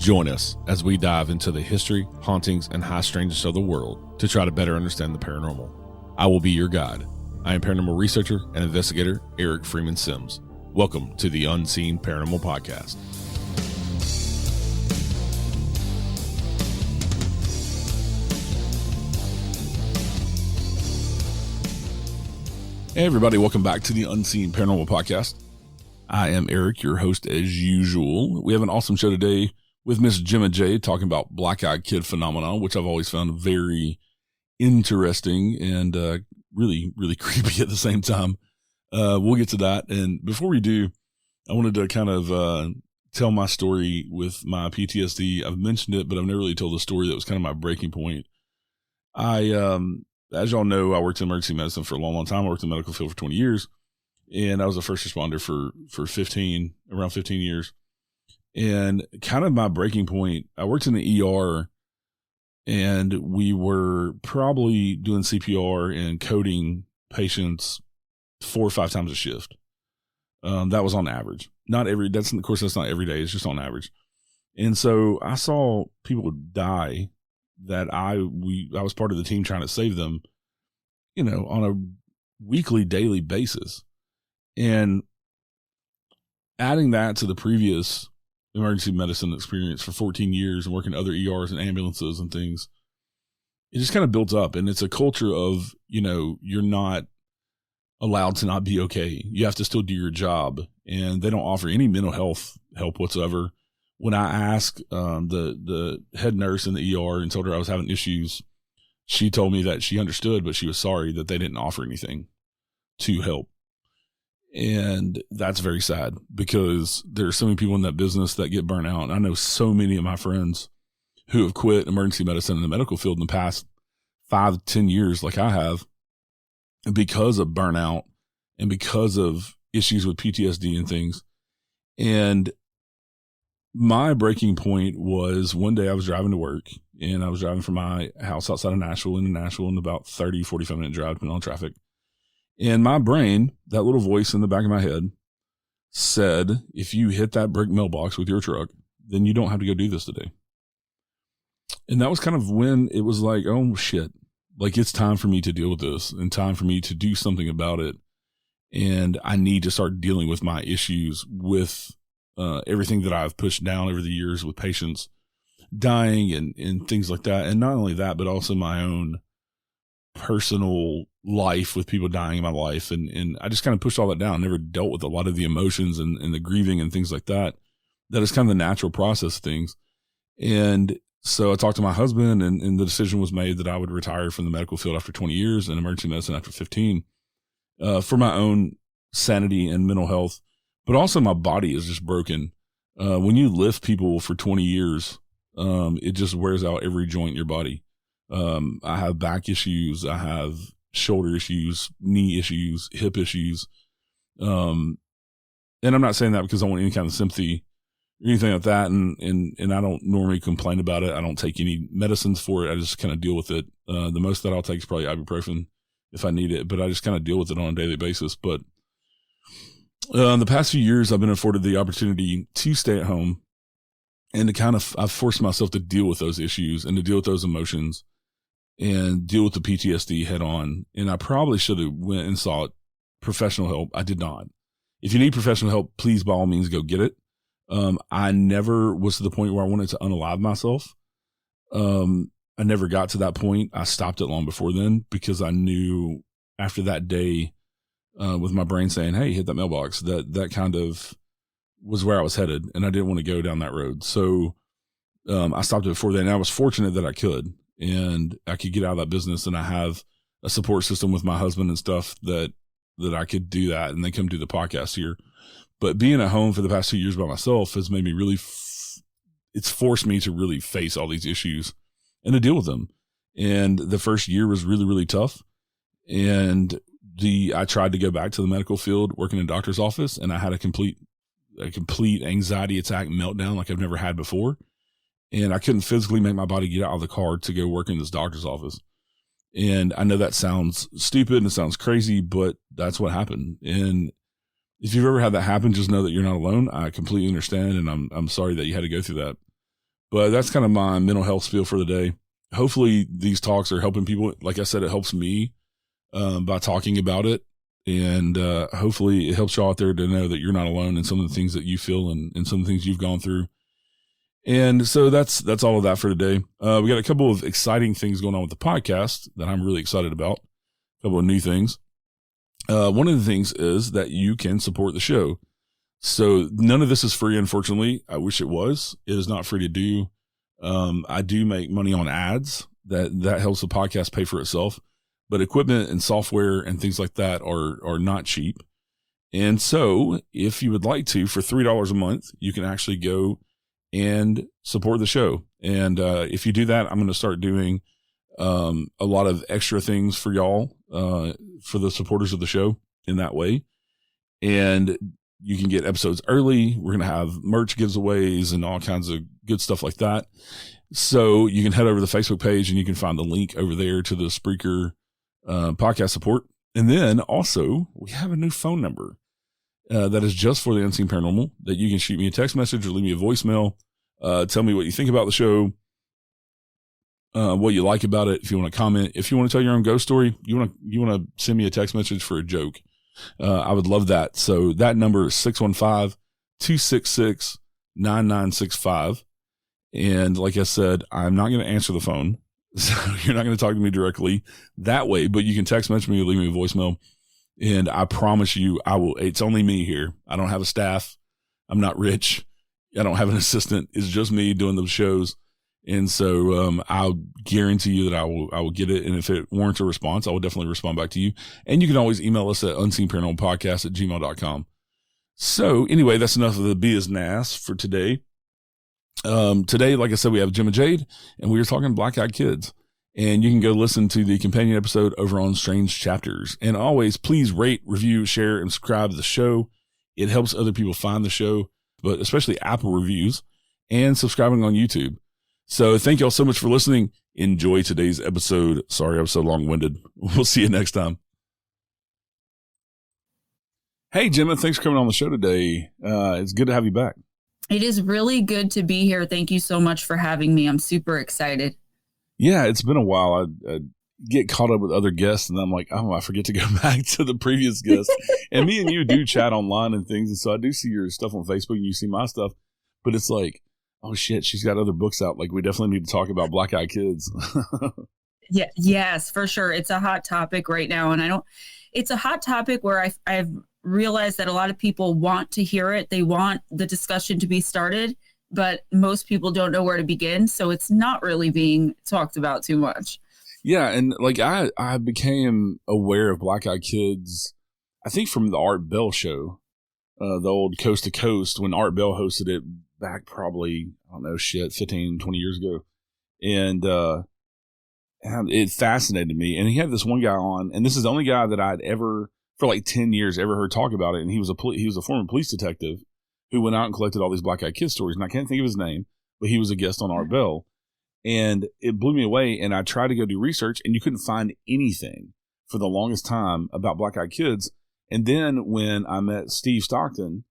Join us as we dive into the history, hauntings, and high strangeness of the world to try to better understand the paranormal. I will be your guide. I am paranormal researcher and investigator Eric Freeman Sims. Welcome to the Unseen Paranormal Podcast. Hey everybody, welcome back to the Unseen Paranormal Podcast. I am Eric, your host as usual. We have an awesome show today with Miss Gemma Jade talking about black-eyed kid phenomenon, which I've always found very interesting and really, really creepy at the same time. We'll get to that. And before we do, I wanted to kind of tell my story with my PTSD. I've mentioned it, but I've never really told the story that was kind of my breaking point. As y'all know, I worked in emergency medicine for a long, long time. I worked in the medical field for 20 years, and I was a first responder for around 15 years. And kind of my breaking point, I worked in the ER, and we were probably doing CPR and coding patients 4 or 5 times a shift. That was on average. That's not every day. It's just on average. And so I saw people die that I was part of the team trying to save them, on a weekly, daily basis. And adding that to the previous emergency medicine experience for 14 years and working other ERs and ambulances and things, it just kind of built up. And it's a culture of, you're not allowed to not be okay. You have to still do your job, and they don't offer any mental health help whatsoever. When I asked the head nurse in the ER and told her I was having issues, she told me that she understood, but she was sorry that they didn't offer anything to help. And that's very sad because there are so many people in that business that get burnt out. And I know so many of my friends who have quit emergency medicine in the medical field in the past 5 to 10 years, like I have, because of burnout and because of issues with PTSD and things. And my breaking point was one day I was driving to work, and I was driving from my house outside of Nashville into Nashville in about 30, 45-minute drive, depending on traffic. And my brain, that little voice in the back of my head, said, if you hit that brick mailbox with your truck, then you don't have to go do this today. And that was kind of when it was like, oh shit, like it's time for me to deal with this and time for me to do something about it. And I need to start dealing with my issues with everything that I've pushed down over the years with patients dying and things like that. And not only that, but also my own personal life with people dying in my life. And I just kind of pushed all that down, never dealt with a lot of the emotions and the grieving and things like that. That is kind of the natural process of things. And so I talked to my husband, and the decision was made that I would retire from the medical field after 20 years and emergency medicine after 15 for my own sanity and mental health. But also my body is just broken. When you lift people for 20 years, it just wears out every joint in your body. I have back issues. I have shoulder issues, knee issues, hip issues. And I'm not saying that because I want any kind of sympathy or anything like that. And I don't normally complain about it. I don't take any medicines for it. I just kind of deal with it. The most that I'll take is probably ibuprofen if I need it, but I just kind of deal with it on a daily basis. But the past few years, I've been afforded the opportunity to stay at home and I've forced myself to deal with those issues and to deal with those emotions and deal with the PTSD head on. And I probably should have went and sought professional help. I did not. If you need professional help, please, by all means, go get it. I never was to the point where I wanted to unalive myself. I never got to that point. I stopped it long before then because I knew after that day, with my brain saying, hey, hit that mailbox, that kind of was where I was headed, and I didn't want to go down that road. So I stopped it before then. And I was fortunate that I could, and I could get out of that business, and I have a support system with my husband and stuff that I could do that and then come do the podcast here. But being at home for the past 2 years by myself has made me really, it's forced me to really face all these issues and to deal with them. And the first year was really, really tough. And I tried to go back to the medical field, working in a doctor's office, and I had a complete anxiety attack meltdown like I've never had before. And I couldn't physically make my body get out of the car to go work in this doctor's office. And I know that sounds stupid and it sounds crazy, but that's what happened. And if you've ever had that happen, just know that you're not alone. I completely understand. And I'm sorry that you had to go through that. But that's kind of my mental health spiel for the day. Hopefully these talks are helping people. Like I said, it helps me by talking about it. And hopefully it helps y'all out there to know that you're not alone in some of the things that you feel and some of the things you've gone through. And so that's all of that for today. We got a couple of exciting things going on with the podcast that I'm really excited about. A couple of new things. One of the things is that you can support the show. So none of this is free, unfortunately. I wish it was. It is not free to do. I do make money on ads. That helps the podcast pay for itself. But equipment and software and things like that are not cheap. And so if you would like to, for $3 a month, you can actually go and support the show. And if you do that, I'm going to start doing a lot of extra things for y'all, for the supporters of the show in that way. And you can get episodes early. We're going to have merch giveaways and all kinds of good stuff like that. So you can head over to the Facebook page and you can find the link over there to the Spreaker podcast support. And then also we have a new phone number that is just for the Unseen Paranormal, that you can shoot me a text message or leave me a voicemail. Tell me what you think about the show, what you like about it. If you want to comment, if you want to tell your own ghost story, you want to send me a text message for a joke. I would love that. So that number is 615-266-9965. And like I said, I'm not going to answer the phone. So you're not going to talk to me directly that way, but you can text message me or leave me a voicemail. And I promise you, it's only me here. I don't have a staff. I'm not rich. I don't have an assistant. It's just me doing those shows. And so, I'll guarantee you that I will get it. And if it warrants a response, I will definitely respond back to you. And you can always email us at unseenparanormalpodcast@gmail.com. So anyway, that's enough of the business for today. Today, like I said, we have Gemma Jade and we were talking Black Eyed Kids, and you can go listen to the companion episode over on Strange Chapters. And always please rate, review, share, and subscribe to the show. It helps other people find the show, but especially Apple reviews and subscribing on YouTube. So thank y'all so much for listening. Enjoy today's episode. Sorry, I was so long-winded. We'll see you next time. Hey, Gemma, thanks for coming on the show today. It's good to have you back. It is really good to be here. Thank you so much for having me. I'm super excited. Yeah, it's been a while. I get caught up with other guests, and I'm like, oh, I forget to go back to the previous guests. And me and you do chat online and things, and so I do see your stuff on Facebook, and you see my stuff. But it's like, oh, shit, she's got other books out. Like, we definitely need to talk about Black Eyed Kids. Yeah, yes, for sure. It's a hot topic right now, and it's a hot topic where I've realized that a lot of people want to hear it. They want the discussion to be started, but most people don't know where to begin. So it's not really being talked about too much. Yeah. And like I became aware of Black Eyed Kids, I think from the Art Bell show, the old Coast to Coast, when Art Bell hosted it back probably, 15, 20 years ago. And it fascinated me. And he had this one guy on, and this is the only guy that I'd ever, for like 10 years, ever heard talk about it. And he was a former police detective who went out and collected all these Black Eyed Kids stories. And I can't think of his name, but he was a guest on Art Bell. And it blew me away. And I tried to go do research, and you couldn't find anything for the longest time about Black Eyed Kids. And then when I met Steve Stockton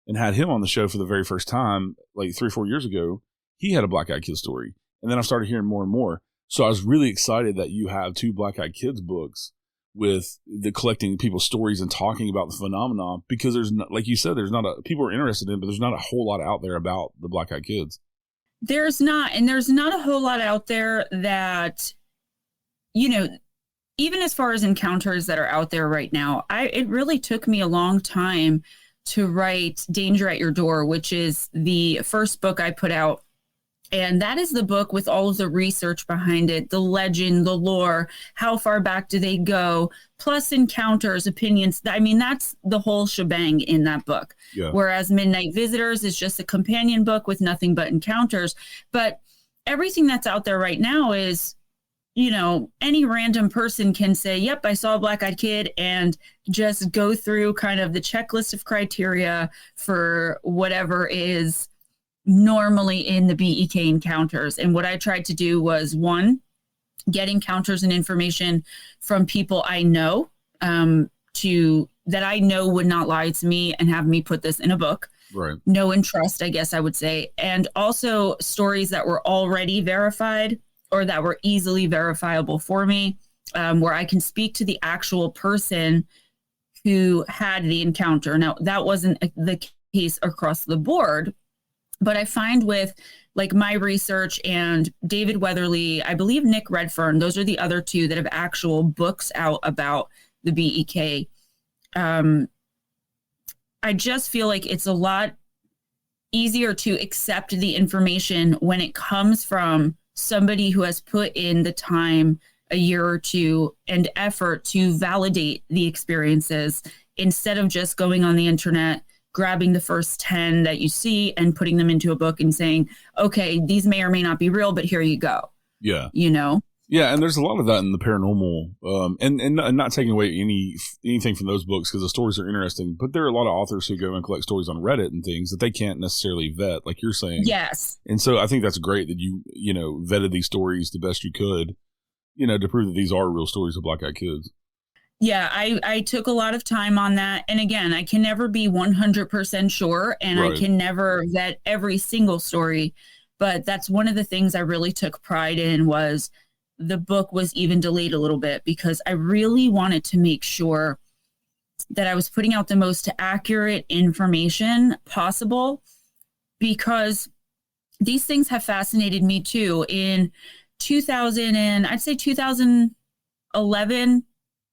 and had him on the show for the very first time, like 3 or 4 years ago, he had a Black Eyed Kids story. And then I started hearing more and more. So I was really excited that you have 2 Black Eyed Kids books with the collecting people's stories and talking about the phenomenon, because there's not, like you said, people are interested in, but there's not a whole lot out there about the Black Eyed Kids. There's not a whole lot out there that, even as far as encounters that are out there right now, it really took me a long time to write Danger at Your Door, which is the first book I put out. And that is the book with all of the research behind it, the legend, the lore, how far back do they go, plus encounters, opinions. I mean, that's the whole shebang in that book. Yeah. Whereas Midnight Visitors is just a companion book with nothing but encounters. But everything that's out there right now is, any random person can say, yep, I saw a Black Eyed Kid, and just go through kind of the checklist of criteria for whatever is normally in the BEK encounters. And what I tried to do was, one, get encounters and information from people I know, that I know would not lie to me, and have me put this in a book. Right. know and trust, I guess I would say. And also stories that were already verified or that were easily verifiable for me, where I can speak to the actual person who had the encounter. Now, that wasn't the case across the board, but I find with like my research and David Weatherly, I believe Nick Redfern, those are the other two that have actual books out about the BEK. I just feel like it's a lot easier to accept the information when it comes from somebody who has put in the time, a year or two, and effort to validate the experiences instead of just going on the internet, grabbing the first 10 that you see and putting them into a book and saying, okay, these may or may not be real, but here you go. Yeah. You know? Yeah, and there's a lot of that in the paranormal, and not taking away anything from those books because the stories are interesting. But there are a lot of authors who go and collect stories on Reddit and things that they can't necessarily vet, like you're saying. Yes. And so I think that's great that you vetted these stories the best you could, to prove that these are real stories of black-eyed kids. Yeah, I took a lot of time on that. And again, I can never be 100% sure, and right. I can never vet every single story. But that's one of the things I really took pride in was the book was even delayed a little bit because I really wanted to make sure that I was putting out the most accurate information possible, because these things have fascinated me too. In 2011,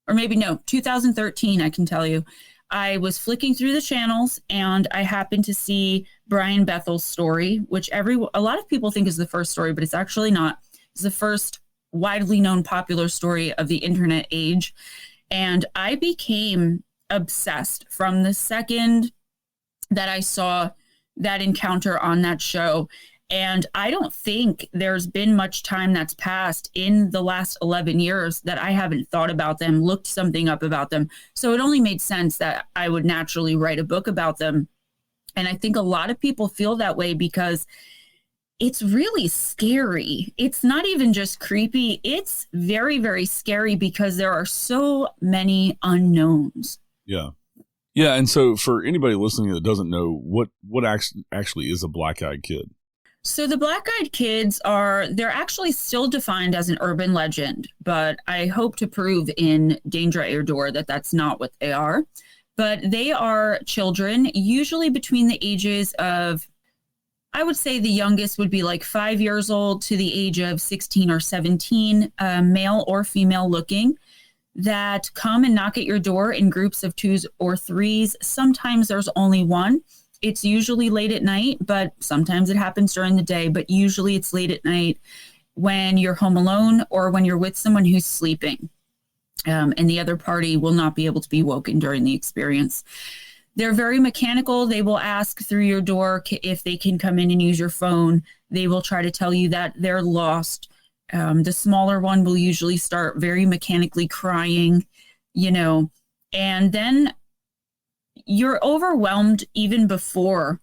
or maybe no, 2013, I can tell you, I was flicking through the channels and I happened to see Brian Bethel's story, which a lot of people think is the first story, but it's actually not. It's the first widely known popular story of the internet age. And I became obsessed from the second that I saw that encounter on that show. And I don't think there's been much time that's passed in the last 11 years that I haven't thought about them, looked something up about them. So it only made sense that I would naturally write a book about them. And I think a lot of people feel that way because it's really scary. It's not even just creepy. It's very, very scary because there are so many unknowns. Yeah. Yeah. And so for anybody listening that doesn't know, what actually is a black-eyed kid? So the black-eyed kids they're actually still defined as an urban legend, but I hope to prove in Danger at Your Door that that's not what they are. But they are children, usually between the ages of, I would say the youngest would be like 5 years old to the age of 16 or 17, male or female looking, that come and knock at your door in groups of 2s or 3s. Sometimes there's only one. It's usually late at night, but sometimes it happens during the day, but usually it's late at night when you're home alone or when you're with someone who's sleeping, and the other party will not be able to be woken during the experience. They're very mechanical. They will ask through your door if they can come in and use your phone. They will try to tell you that they're lost. The smaller one will usually start very mechanically crying, and then you're overwhelmed even before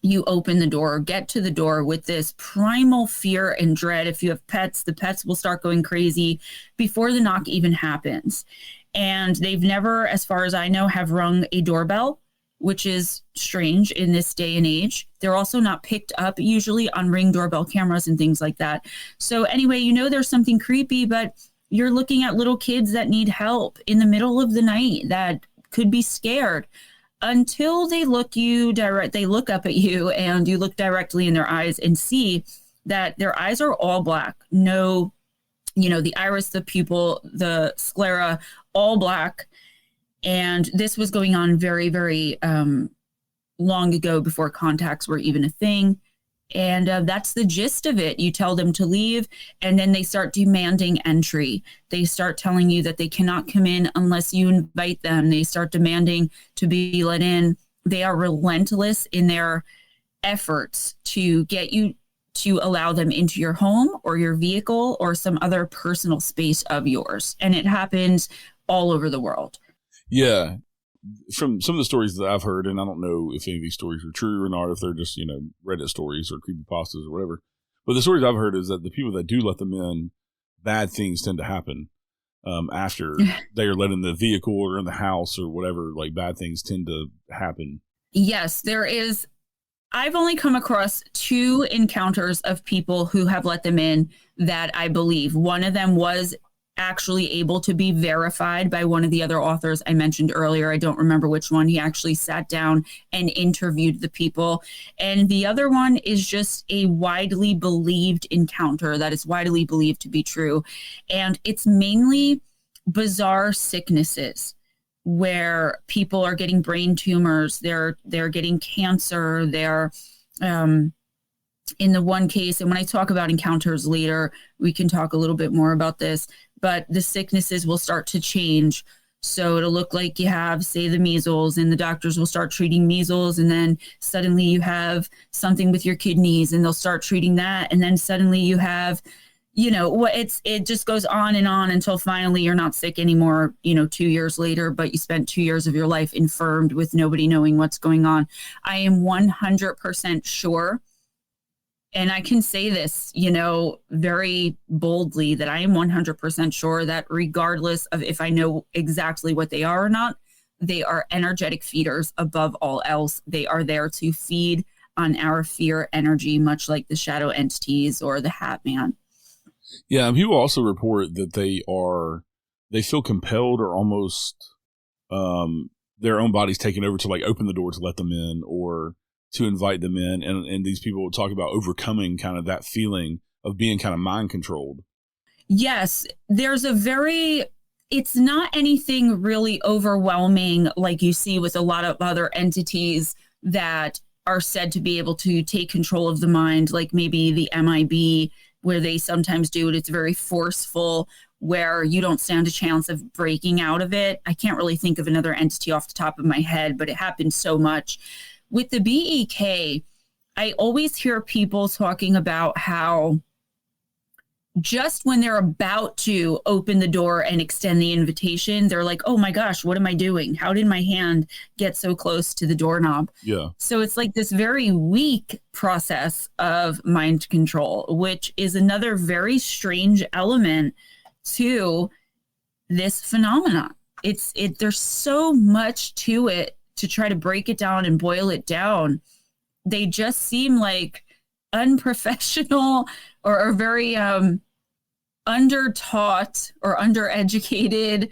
you open the door or get to the door with this primal fear and dread. If you have pets, the pets will start going crazy before the knock even happens. And they've never, as far as I know, have rung a doorbell, which is strange in this day and age. They're also not picked up usually on Ring doorbell cameras and things like that. So anyway, there's something creepy, but you're looking at little kids that need help in the middle of the night that could be scared until they look up at you and you look directly in their eyes and see that their eyes are all black. No, the iris, the pupil, the sclera, all black. And this was going on very, very long ago before contacts were even a thing. And that's the gist of it. You tell them to leave, and then they start demanding entry. They start telling you that they cannot come in unless you invite them. They start demanding to be let in. They are relentless in their efforts to get you to allow them into your home or your vehicle or some other personal space of yours. And it happens all over the world. Yeah. From some of the stories that I've heard, and I don't know if any of these stories are true or not, if they're just, Reddit stories or creepypastas or whatever. But the stories I've heard is that the people that do let them in, bad things tend to happen after they are let in the vehicle or in the house or whatever. Like bad things tend to happen. Yes, there is. I've only come across 2 encounters of people who have let them in that I believe. One of them was actually able to be verified by one of the other authors I mentioned earlier. I don't remember which one. He actually sat down and interviewed the people. And the other one is just a widely believed encounter that is widely believed to be true. And it's mainly bizarre sicknesses where people are getting brain tumors, they're getting cancer, they're in the one case, and when I talk about encounters later, we can talk a little bit more about this, but the sicknesses will start to change. So it'll look like you have, say, the measles, and the doctors will start treating measles, and then suddenly you have something with your kidneys, and they'll start treating that, and then suddenly you have, it just goes on and on until finally you're not sick anymore, 2 years later, but you spent 2 years of your life infirmed with nobody knowing what's going on. I am 100% sure, and I can say this, very boldly, that I am 100% sure that regardless of if I know exactly what they are or not, they are energetic feeders above all else. They are there to feed on our fear energy, much like the shadow entities or the Hat Man. Yeah, and people also report that they feel compelled or almost their own body's taken over to like open the door to let them in or to invite them in. And these people will talk about overcoming kind of that feeling of being kind of mind controlled. Yes, it's not anything really overwhelming like you see with a lot of other entities that are said to be able to take control of the mind, like maybe the MIB, where they sometimes do it. It's very forceful, where you don't stand a chance of breaking out of it. I can't really think of another entity off the top of my head, but it happens so much. With the BEK, I always hear people talking about how just when they're about to open the door and extend the invitation, they're like, oh my gosh, what am I doing? How did my hand get so close to the doorknob? Yeah. So it's like this very weak process of mind control, which is another very strange element to this phenomenon. There's so much to it to try to break it down and boil it down. They just seem like unprofessional or very undertaught or undereducated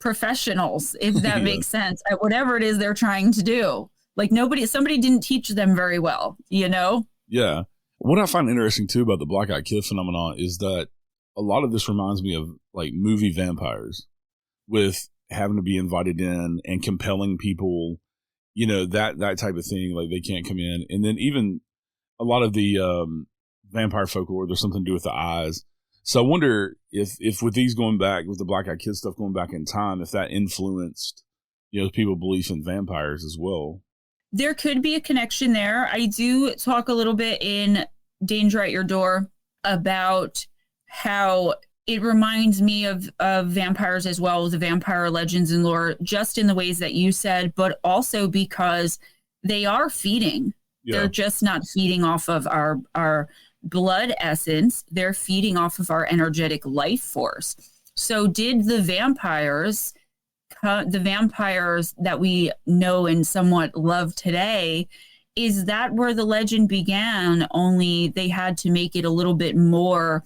professionals, if that makes sense, at whatever it is they're trying to do. Like somebody didn't teach them very well, Yeah. What I find interesting too about the black-eyed kid phenomenon is that a lot of this reminds me of like movie vampires, with having to be invited in and compelling people, that type of thing. Like they can't come in. And then even a lot of the vampire folklore, there's something to do with the eyes. So I wonder if with these going back, with the black-eyed kid stuff going back in time, if that influenced, people's belief in vampires as well. There could be a connection there. I do talk a little bit in Danger at Your Door about how it reminds me of vampires as well, the vampire legends and lore, just in the ways that you said, but also because they are feeding. Yeah. They're just not feeding off of our blood essence. They're feeding off of our energetic life force. So did the vampires that we know and somewhat love today, is that where the legend began? Only they had to make it a little bit more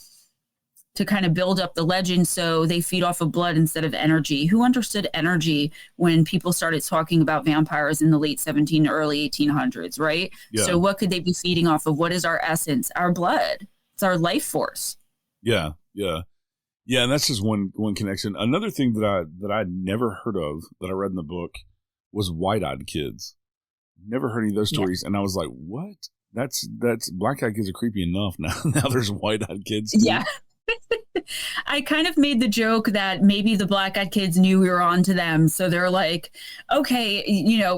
to kind of build up the legend, so they feed off of blood instead of energy. Who understood energy when people started talking about vampires in the late 17 to early 1800s, right? Yeah. So what could they be feeding off of? What is our essence? Our blood. It's our life force. Yeah, yeah. Yeah, and that's just one connection. Another thing that I'd never heard of that I read in the book was white-eyed kids. Never heard any of those stories, yeah. And I was like, what? That's black-eyed kids are creepy enough now. Now there's white-eyed kids too. Yeah. I kind of made the joke that maybe the black-eyed kids knew we were on to them. So they're like, okay,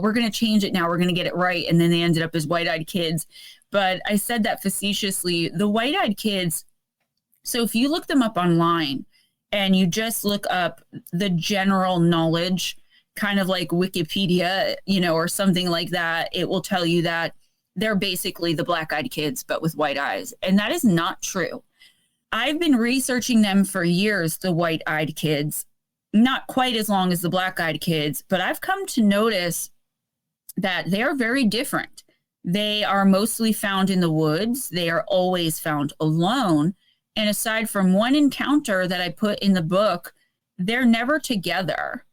we're going to change it now. We're going to get it right. And then they ended up as white-eyed kids. But I said that facetiously. The white-eyed kids, so if you look them up online and you just look up the general knowledge, kind of like Wikipedia, or something like that, it will tell you that they're basically the black-eyed kids, but with white eyes. And that is not true. I've been researching them for years, the white-eyed kids, not quite as long as the black-eyed kids, but I've come to notice that they are very different. They are mostly found in the woods. They are always found alone. And aside from one encounter that I put in the book, they're never together.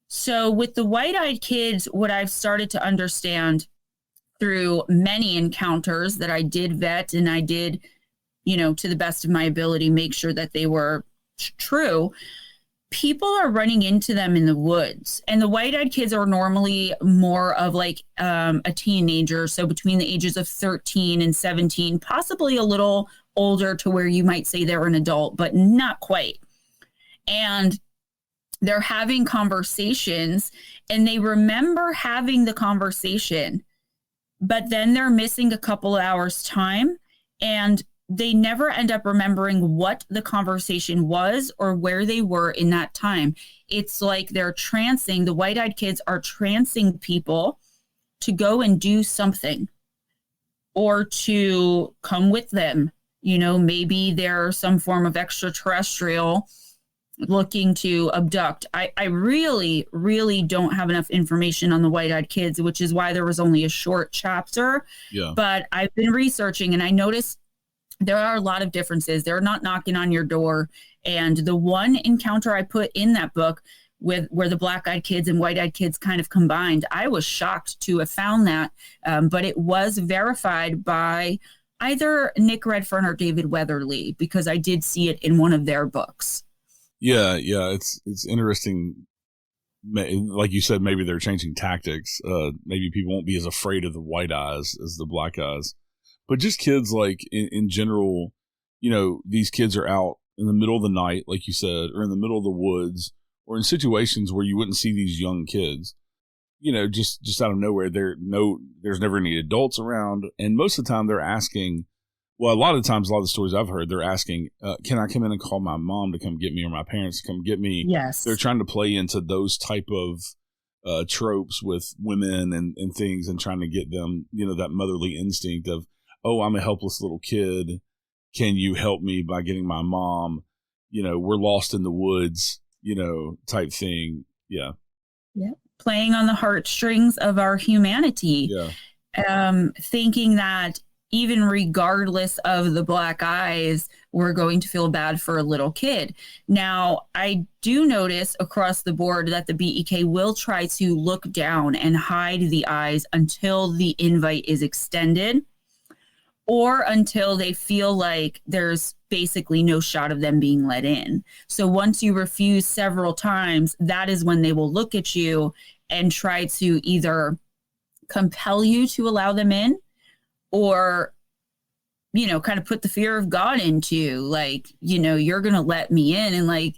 So with the white-eyed kids, what I've started to understand through many encounters that I did vet, and I did, to the best of my ability, make sure that they were true. People are running into them in the woods, and the white-eyed kids are normally more of like a teenager. So between the ages of 13 and 17, possibly a little older to where you might say they're an adult, but not quite. And they're having conversations, and they remember having the conversation, but then they're missing a couple of hours time, and they never end up remembering what the conversation was or where they were in that time. It's like they're trancing, the white-eyed kids are trancing people to go and do something or to come with them. Maybe they're some form of extraterrestrial looking to abduct. I really, really don't have enough information on the white-eyed kids, which is why there was only a short chapter. Yeah. But I've been researching, and I noticed there are a lot of differences. They're not knocking on your door. And the one encounter I put in that book with where the black-eyed kids and white-eyed kids kind of combined, I was shocked to have found that. But it was verified by either Nick Redfern or David Weatherly, because I did see it in one of their books. Yeah. It's interesting. Like you said, maybe they're changing tactics. Maybe people won't be as afraid of the white eyes as the black eyes. But just kids, like in general, these kids are out in the middle of the night, like you said, or in the middle of the woods, or in situations where you wouldn't see these young kids, just out of nowhere. There's never any adults around. And most of the time they're asking, well, a lot of the stories I've heard, they're asking, can I come in and call my mom to come get me, or my parents to come get me? Yes. They're trying to play into those type of tropes with women and things, and trying to get them, that motherly instinct of, oh, I'm a helpless little kid. Can you help me by getting my mom? We're lost in the woods, type thing. Yeah. Yeah. Playing on the heartstrings of our humanity. Yeah. Thinking that even regardless of the black eyes, we're going to feel bad for a little kid. Now, I do notice across the board that the BEK will try to look down and hide the eyes until the invite is extended, or until they feel like there's basically no shot of them being let in. So once you refuse several times, that is when they will look at you and try to either compel you to allow them in, or, kind of put the fear of God into you, like, you're going to let me in, and like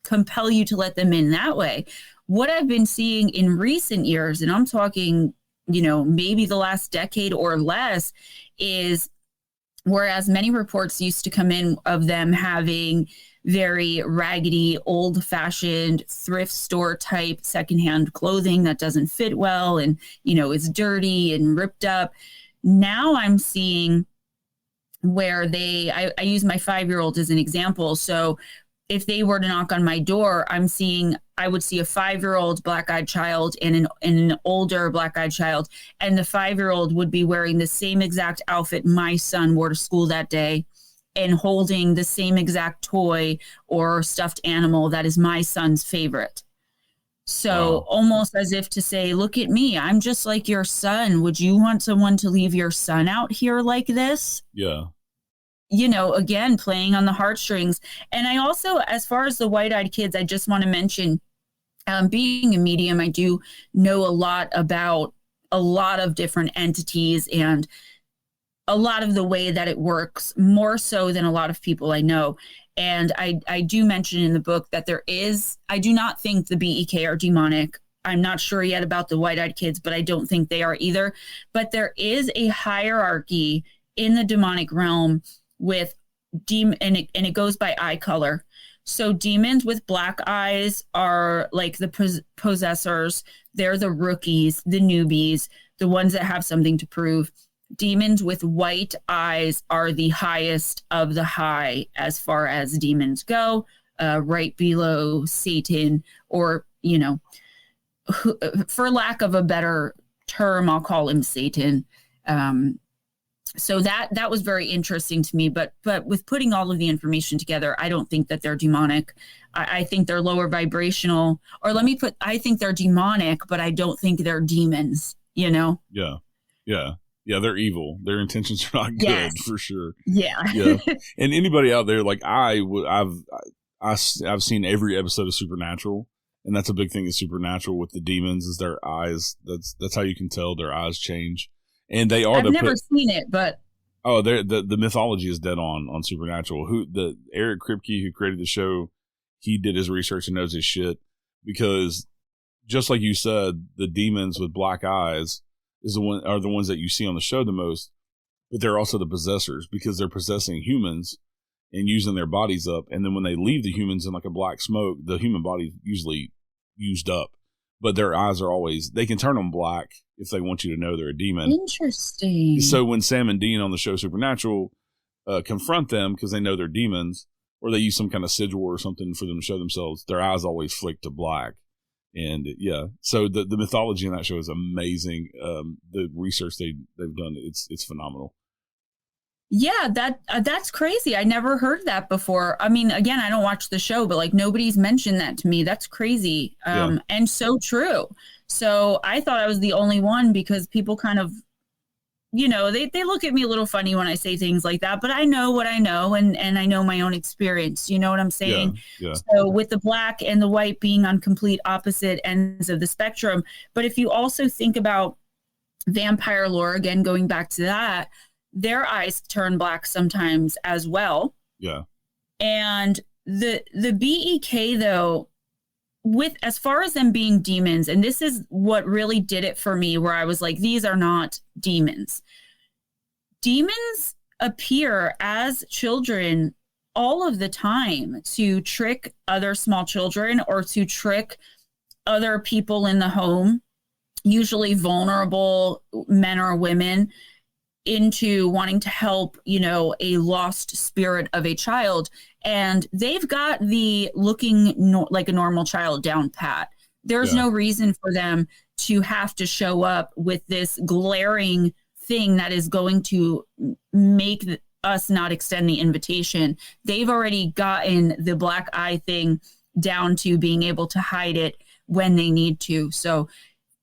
compel you to let them in that way. What I've been seeing in recent years, and I'm talking, maybe the last decade or less, is whereas many reports used to come in of them having very raggedy, old-fashioned thrift store type secondhand clothing that doesn't fit well and, is dirty and ripped up. Now I'm seeing where I use my 5-year-old as an example. So if they were to knock on my door, I would see a 5-year-old black-eyed child and an older black-eyed child. And the 5-year-old would be wearing the same exact outfit my son wore to school that day, and holding the same exact toy or stuffed animal that is my son's favorite. So almost as if to say, look at me, I'm just like your son. Would you want someone to leave your son out here like this? Yeah. Again, playing on the heartstrings. And I also, as far as the white-eyed kids, I just want to mention, being a medium, I do know a lot about a lot of different entities and a lot of the way that it works, more so than a lot of people I know. And I do mention in the book that I do not think the BEK are demonic. I'm not sure yet about the white-eyed kids, but I don't think they are either. But there is a hierarchy in the demonic realm with and it goes by eye color. So demons with black eyes are like the possessors. They're the rookies, the newbies, the ones that have something to prove. Demons with white eyes are the highest of the high as far as demons go, right below Satan, or, for lack of a better term, I'll call him Satan. So that was very interesting to me. But with putting all of the information together, I don't think that they're demonic. I think they're lower vibrational. Or I think they're demonic, but I don't think they're demons, you know? Yeah. Yeah. Yeah. They're evil. Their intentions are not good, yes. for sure. Yeah. Yeah. And anybody out there, like I've seen every episode of Supernatural. And that's a big thing in Supernatural with the demons is their eyes. That's how you can tell their eyes change. And they are. I've never seen it, but the mythology is dead on Supernatural. Eric Kripke, who created the show, he did his research and knows his shit, because just like you said, the demons with black eyes are the ones that you see on the show the most, but they're also the possessors, because they're possessing humans and using their bodies up. And then when they leave the humans in like a black smoke, the human body usually used up, but their eyes are always, they can turn them black if they want you to know they're a demon. Interesting. So when Sam and Dean on the show Supernatural confront them because they know they're demons, or they use some kind of sigil or something for them to show themselves, their eyes always flick to black. And yeah, so the mythology in that show is amazing. The research they've done, it's phenomenal. Yeah, that's crazy. I never heard that before. I mean, again, I don't watch the show, but like nobody's mentioned that to me. That's crazy. And so true. So I thought I was the only one, because people kind of, you know, they look at me a little funny when I say things like that, but I know what I know, and I know my own experience. You know what I'm saying? Yeah. So with the black and the white being on complete opposite ends of the spectrum. But if you also think about vampire lore, again, going back to that, their eyes turn black sometimes as well. Yeah. And the BEK, though, with as far as them being demons, and this is what really did it for me, where I was like, these are not demons. Demons appear as children all of the time to trick other small children or to trick other people in the home, usually vulnerable men or women, into wanting to help, you know, a lost spirit of a child. And they've got the looking like a normal child down pat. There's no reason for them to have to show up with this glaring thing that is going to make us not extend the invitation. They've already gotten the black eye thing down to being able to hide it when they need to. So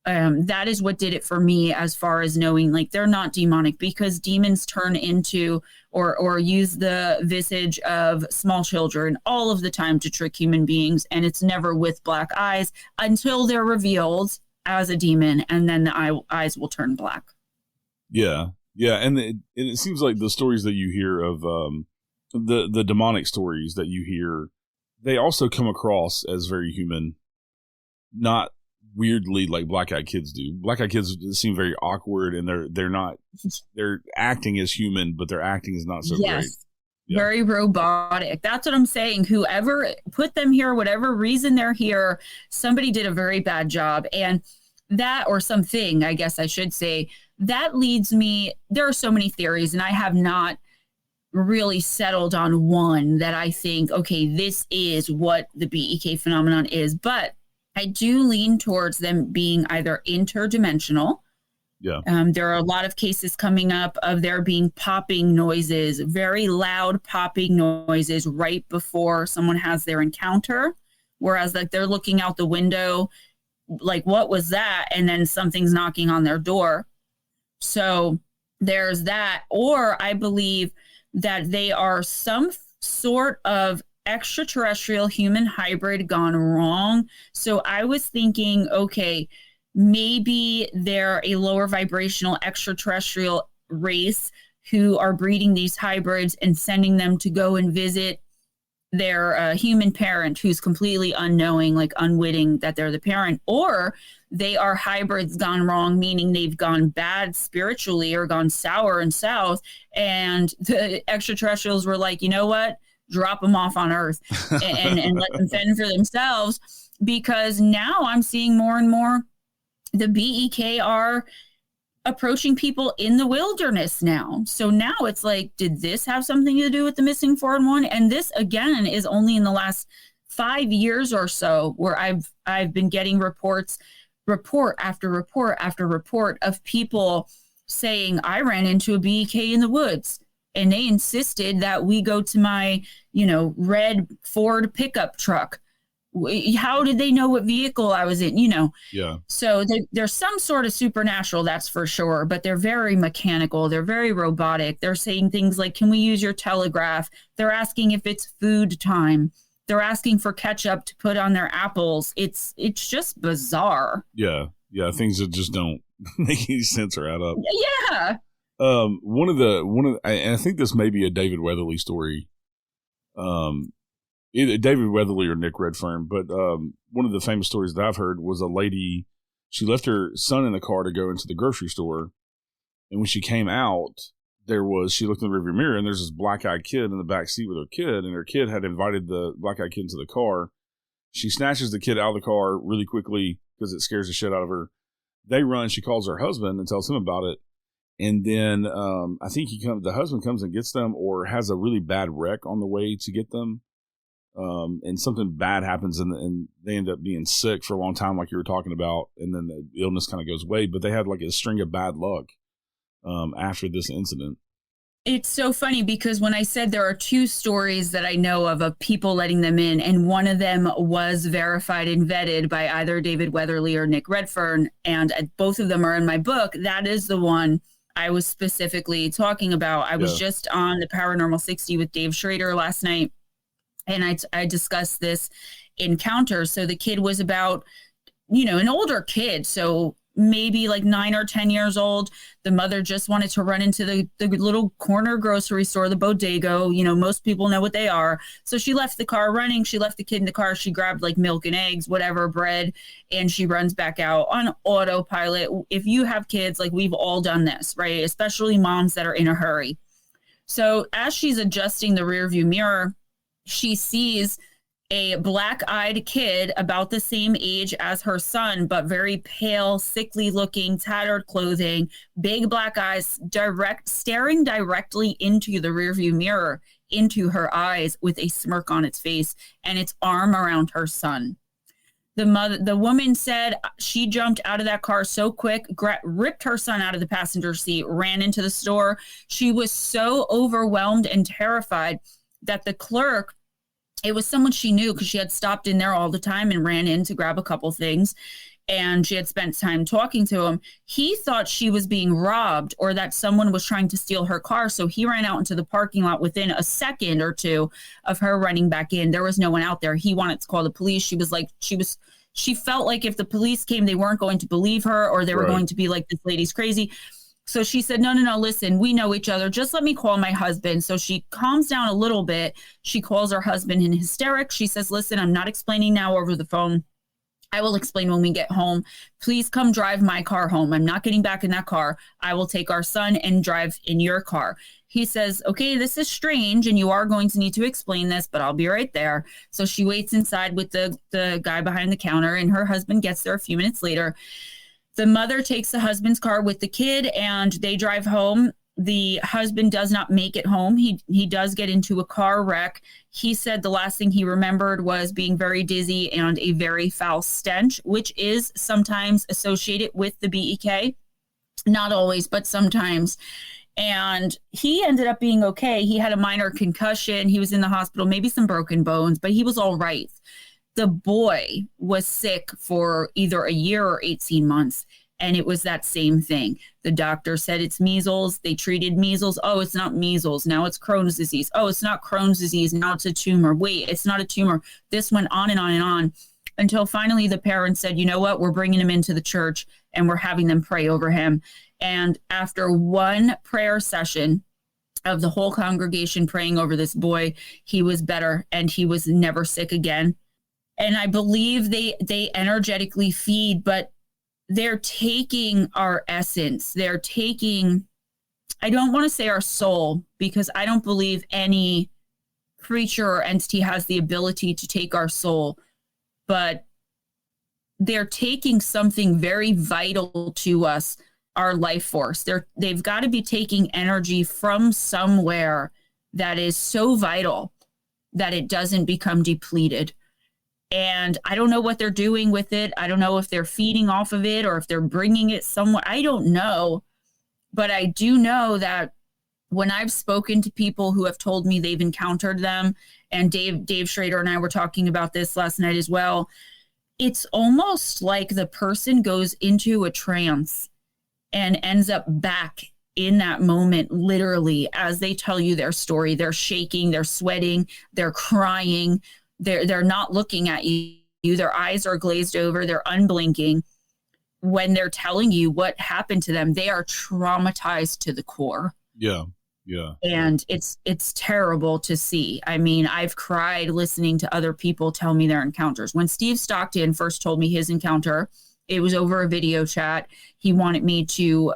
that is what did it for me, as far as knowing like they're not demonic, because demons turn into or use the visage of small children all of the time to trick human beings. And it's never with black eyes until they're revealed as a demon, and then the eyes will turn black. Yeah. Yeah. And it seems like the stories that you hear of the demonic stories that you hear, they also come across as very human, not weirdly like black-eyed kids do. Black-eyed kids seem very awkward, and they're acting as human, but their acting is not so great. Yeah. Very robotic. That's what I'm saying. Whoever put them here, whatever reason they're here, somebody did a very bad job. And that, or something, I guess I should say, that leads me, there are so many theories, and I have not really settled on one that I think, okay, this is what the BEK phenomenon is. But I do lean towards them being either interdimensional. Yeah. There are a lot of cases coming up of there being popping noises, very loud popping noises right before someone has their encounter. Whereas like they're looking out the window, like, what was that? And then something's knocking on their door. So there's that. Or I believe that they are some sort of extraterrestrial human hybrid gone wrong. So I was thinking, okay, maybe they're a lower vibrational extraterrestrial race who are breeding these hybrids and sending them to go and visit their human parent who's completely unknowing, like unwitting that they're the parent. Or they are hybrids gone wrong, meaning they've gone bad spiritually or gone sour and south. And the extraterrestrials were like, you know what? Drop them off on Earth and let them fend for themselves. Because now I'm seeing more and more the BEK are approaching people in the wilderness now. So now it's like, did this have something to do with the missing 411? And this, again, is only in the last 5 years or so where I've been getting reports report after report after report of people saying, I ran into a BEK in the woods. And they insisted that we go to my, red Ford pickup truck. How did they know what vehicle I was in? Yeah. So there's some sort of supernatural, that's for sure, but they're very mechanical. They're very robotic. They're saying things like, can we use your telegraph? They're asking if it's food time. They're asking for ketchup to put on their apples. It's just bizarre. Yeah. Yeah. Things that just don't make any sense or add up. Yeah. And I think this may be a David Weatherly story. Either David Weatherly or Nick Redfern, but one of the famous stories that I've heard was a lady. She left her son in the car to go into the grocery store, and when she came out, she looked in the rearview mirror, and there's this black-eyed kid in the back seat with her kid, and her kid had invited the black-eyed kid into the car. She snatches the kid out of the car really quickly because it scares the shit out of her. They run. She calls her husband and tells him about it. And then I think the husband comes and gets them, or has a really bad wreck on the way to get them. And something bad happens, and they end up being sick for a long time, like you were talking about. And then the illness kind of goes away, but they had like a string of bad luck after this incident. It's so funny because when I said there are 2 stories that I know of people letting them in, and one of them was verified and vetted by either David Weatherly or Nick Redfern, and both of them are in my book, that is the one I was specifically talking about. I was just on the Paranormal 60 with Dave Schrader last night, and I discussed this encounter. So the kid was about, an older kid, so maybe like 9 or 10 years old. The mother just wanted to run into the little corner grocery store, the bodega. Most people know what they are. So she left the car running. She left the kid in the car. She grabbed like milk and eggs, whatever, bread, and she runs back out on autopilot. If you have kids, like we've all done this, right? Especially moms that are in a hurry. So as she's adjusting the rearview mirror, she sees a black-eyed kid about the same age as her son, but very pale, sickly looking, tattered clothing, big black eyes, staring directly into the rearview mirror, into her eyes, with a smirk on its face and its arm around her son. The woman said she jumped out of that car so quick, ripped her son out of the passenger seat, ran into the store. She was so overwhelmed and terrified that the clerk, it was someone she knew because she had stopped in there all the time and ran in to grab a couple things, and she had spent time talking to him. He thought she was being robbed or that someone was trying to steal her car. So he ran out into the parking lot within a second or two of her running back in. There was no one out there. He wanted to call the police. She felt like if the police came, they weren't going to believe her, or they were going to be like, this lady's crazy. So she said, no, listen, we know each other. Just let me call my husband. So she calms down a little bit. She calls her husband in hysterics. She says, listen, I'm not explaining now over the phone. I will explain when we get home. Please come drive my car home. I'm not getting back in that car. I will take our son and drive in your car. He says, okay, this is strange, and you are going to need to explain this, but I'll be right there. So she waits inside with the guy behind the counter, and her husband gets there a few minutes later. The mother takes the husband's car with the kid, and they drive home. The husband does not make it home. He does get into a car wreck. He said the last thing he remembered was being very dizzy and a very foul stench, which is sometimes associated with the BEK. Not always, but sometimes. And he ended up being okay. He had a minor concussion. He was in the hospital, maybe some broken bones, but he was all right. The boy was sick for either a year or 18 months. And it was that same thing. The doctor said it's measles. They treated measles. Oh, it's not measles. Now it's Crohn's disease. Oh, it's not Crohn's disease. Now it's a tumor. Wait, it's not a tumor. This went on and on and on until finally the parents said, you know what? We're bringing him into the church and we're having them pray over him. And after one prayer session of the whole congregation praying over this boy, he was better and he was never sick again. And I believe they energetically feed, but they're taking our essence. They're taking, I don't want to say our soul, because I don't believe any creature or entity has the ability to take our soul, but they're taking something very vital to us, our life force. They've got to be taking energy from somewhere that is so vital that it doesn't become depleted. And I don't know what they're doing with it. I don't know if they're feeding off of it or if they're bringing it somewhere. I don't know. But I do know that when I've spoken to people who have told me they've encountered them, and Dave Schrader and I were talking about this last night as well, it's almost like the person goes into a trance and ends up back in that moment, literally, as they tell you their story. They're shaking, they're sweating, they're crying, they're not looking at you. Their eyes are glazed over, they're unblinking. When they're telling you what happened to them, they are traumatized to the core. Yeah. Yeah. And it's terrible to see. I mean, I've cried listening to other people tell me their encounters. When Steve Stockton first told me his encounter, it was over a video chat. He wanted me to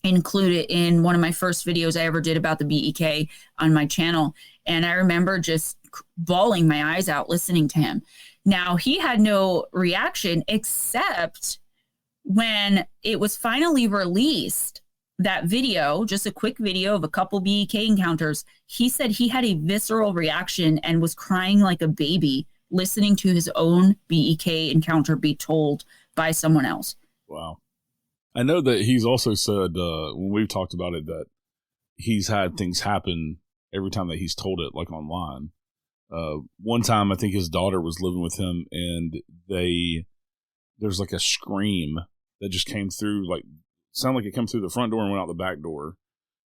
include it in one of my first videos I ever did about the BEK on my channel. And I remember just bawling my eyes out listening to him. Now, he had no reaction except when it was finally released, that video, just a quick video of a couple BEK encounters, he said he had a visceral reaction and was crying like a baby listening to his own BEK encounter be told by someone else. Wow. I know that he's also said, when we've talked about it, that he's had things happen every time that he's told it, like online. One time, I think his daughter was living with him, and there's like a scream that just came through, like, sounded like it came through the front door and went out the back door.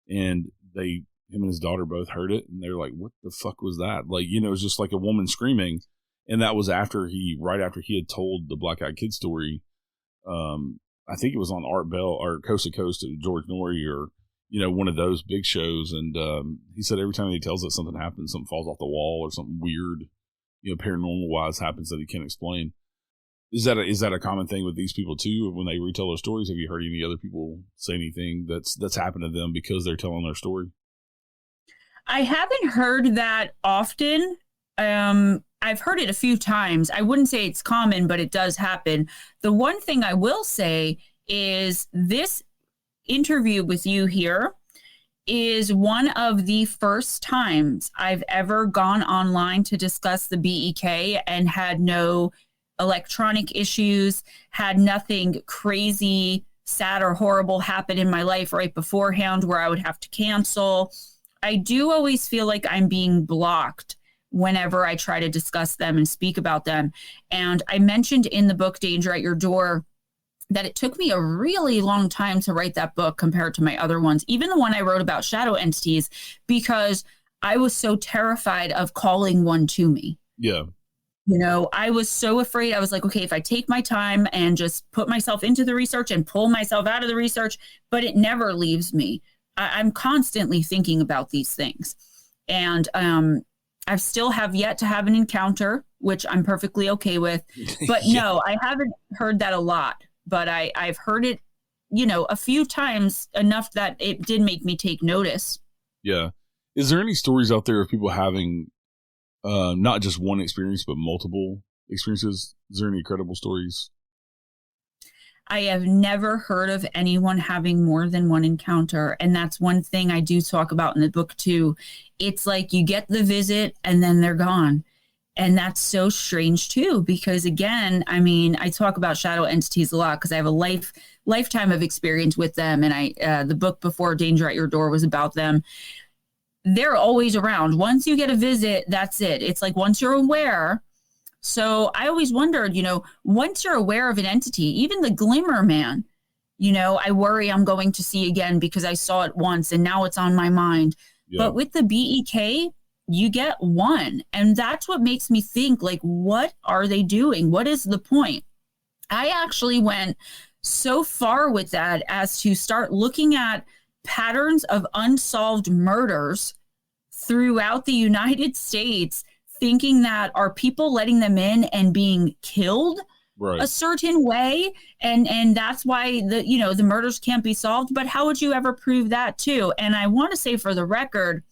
And him and his daughter both heard it, and they were like, what the fuck was that? Like, it was just like a woman screaming. And that was right after he had told the Black Eyed Kid story. I think it was on Art Bell or Coast to Coast at George Norrie, or, one of those big shows. And he said every time he tells it, something happens, something falls off the wall or something weird, paranormal wise happens that he can't explain. Is that a common thing with these people too? When they retell their stories, have you heard any other people say anything that's happened to them because they're telling their story? I haven't heard that often. I've heard it a few times. I wouldn't say it's common, but it does happen. The one thing I will say is this interview with you here is one of the first times I've ever gone online to discuss the BEK and had no electronic issues, had nothing crazy, sad, or horrible happen in my life right beforehand where I would have to cancel. I do always feel like I'm being blocked whenever I try to discuss them and speak about them. And I mentioned in the book, Danger at Your Door, that it took me a really long time to write that book compared to my other ones, even the one I wrote about shadow entities, because I was so terrified of calling one to me. Yeah. I was so afraid. I was like, okay, if I take my time and just put myself into the research and pull myself out of the research, but it never leaves me. I'm constantly thinking about these things. And I still have yet to have an encounter, which I'm perfectly okay with. But yeah. No, I haven't heard that a lot. But I've heard it, a few times, enough that it did make me take notice. Yeah. Is there any stories out there of people having not just one experience, but multiple experiences? Is there any credible stories? I have never heard of anyone having more than one encounter. And that's one thing I do talk about in the book too. It's like you get the visit and then they're gone. And that's so strange too, because again, I mean, I talk about shadow entities a lot because I have a lifetime of experience with them. And the book before Danger at Your Door was about them. They're always around. Once you get a visit, that's it. It's like once you're aware. So I always wondered, once you're aware of an entity, even the Glimmer Man, I worry I'm going to see again because I saw it once and now it's on my mind. Yeah. But with the BEK, you get one. And that's what makes me think, like, what are they doing? What is the point? I actually went so far with that as to start looking at patterns of unsolved murders throughout the United States, thinking that are people letting them in and being killed a certain way, and that's why the murders can't be solved. But how would you ever prove that too? And I want to say, for the record,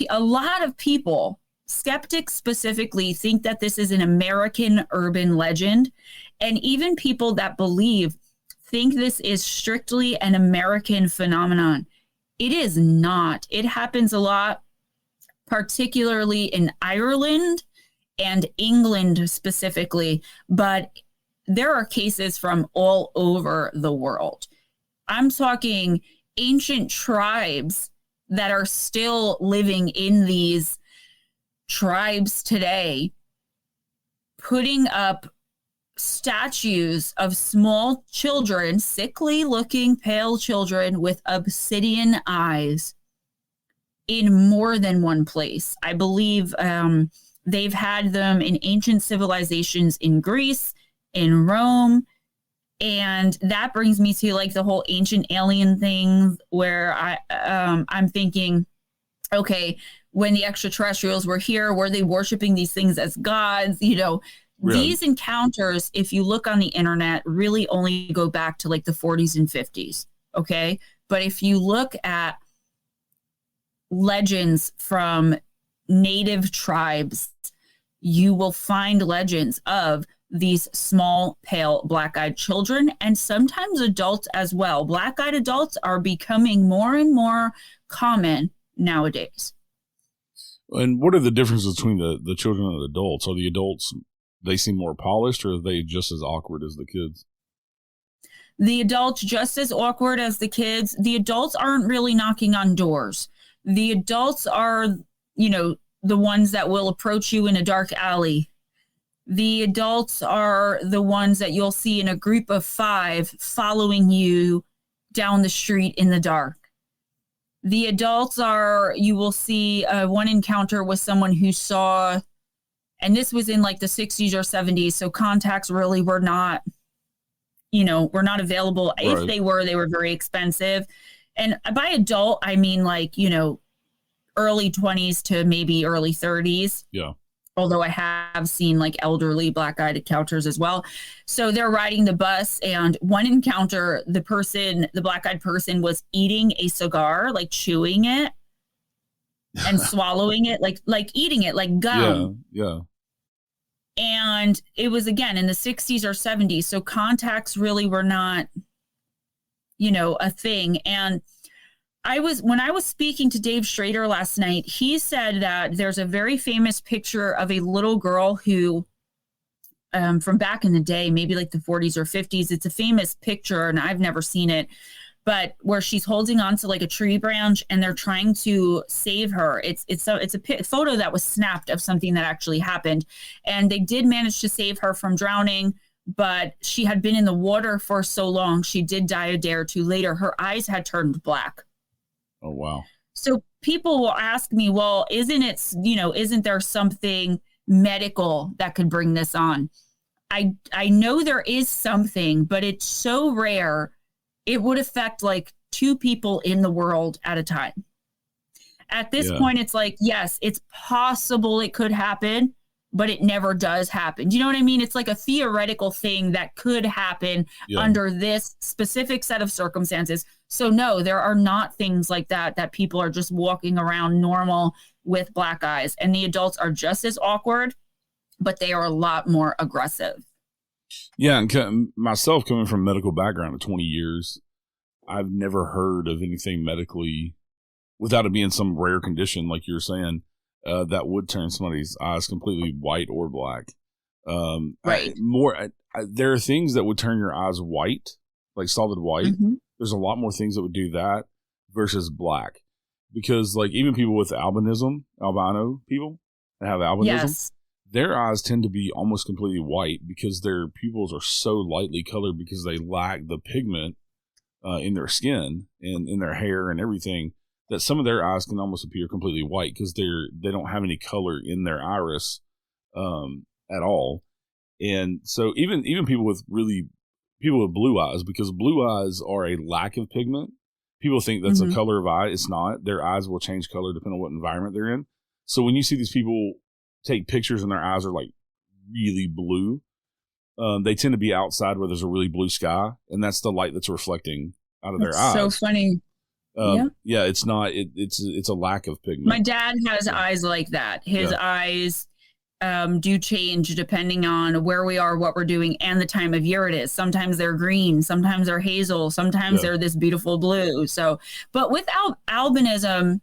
a lot of people, skeptics specifically, think that this is an American urban legend, and even people that believe think this is strictly an American phenomenon. It is not. It happens a lot, particularly in Ireland and England specifically, but there are cases from all over the world. I'm talking ancient tribes that are still living in these tribes today, putting up statues of small children, sickly looking pale children with obsidian eyes in more than one place. I believe they've had them in ancient civilizations in Greece, in Rome. And that brings me to like the whole ancient alien thing where I'm thinking, okay, when the extraterrestrials were here, were they worshiping these things as gods? You know, these encounters, if you look on the internet, really only go back to like the 40s and 50s. Okay. But if you look at legends from native tribes, you will find legends of these small, pale, black-eyed children, and sometimes adults as well. Black-eyed adults are becoming more and more common nowadays. And what are the differences between the children and the adults? Are the adults, they seem more polished, or are they just as awkward as the kids? The adults just as awkward as the kids. The adults aren't really knocking on doors. The adults are, you know, the ones that will approach you in a dark alley. The adults are the ones that you'll see in a group of 5 following you down the street in the dark. The adults are, you will see one encounter with someone who saw, and this was in like the 60s or 70s, so contacts really were not, you know, were not available. Right. If they were very expensive. And by adult, I mean like, you know, early 20s to maybe early 30s. Yeah. Although I have seen like elderly black-eyed encounters as well. So they're riding the bus, and one encounter, the black-eyed person was eating a cigar, like chewing it and swallowing it, like eating it, like gum. Yeah. And it was, again, in the 60s or 70s. So contacts really were not, you know, a thing. And when I was speaking to Dave Schrader last night, he said that there's a very famous picture of a little girl who, from back in the day, maybe like the 40s or 50s, it's a famous picture and I've never seen it, but where she's holding on to like a tree branch and they're trying to save her. It's a photo that was snapped of something that actually happened. And they did manage to save her from drowning, but she had been in the water for so long, she did die a day or two later. Her eyes had turned black. Oh, wow. So people will ask me, well, isn't there something medical that could bring this on? I know there is something, but it's so rare. It would affect like 2 people in the world at a time. At this point, it's like, yes, it's possible it could happen, but it never does happen. Do you know what I mean? It's like a theoretical thing that could happen under this specific set of circumstances. So no, there are not things like that people are just walking around normal with black eyes. And the adults are just as awkward, but they are a lot more aggressive. Yeah, and myself coming from a medical background of 20 years, I've never heard of anything medically, without it being some rare condition like you're saying, that would turn somebody's eyes completely white or black. Right. There are things that would turn your eyes white, like solid white. Mm-hmm. There's a lot more things that would do that versus black, because like even people with albino people that have albinism, their eyes tend to be almost completely white because their pupils are so lightly colored because they lack the pigment in their skin and in their hair and everything, that some of their eyes can almost appear completely white because they don't have any color in their iris at all. And so even people with blue eyes, because blue eyes are a lack of pigment, people think that's a color of eye. It's not. Their eyes will change color depending on what environment they're in. So when you see these people take pictures and their eyes are like really blue, they tend to be outside where there's a really blue sky, and that's the light that's reflecting out of their eyes. So funny. Yeah, it's not. It's a lack of pigment. My dad has eyes like that. His eyes do change depending on where we are, what we're doing, and the time of year it is. Sometimes they're green, sometimes they're hazel, sometimes they're this beautiful blue. So, but without albinism,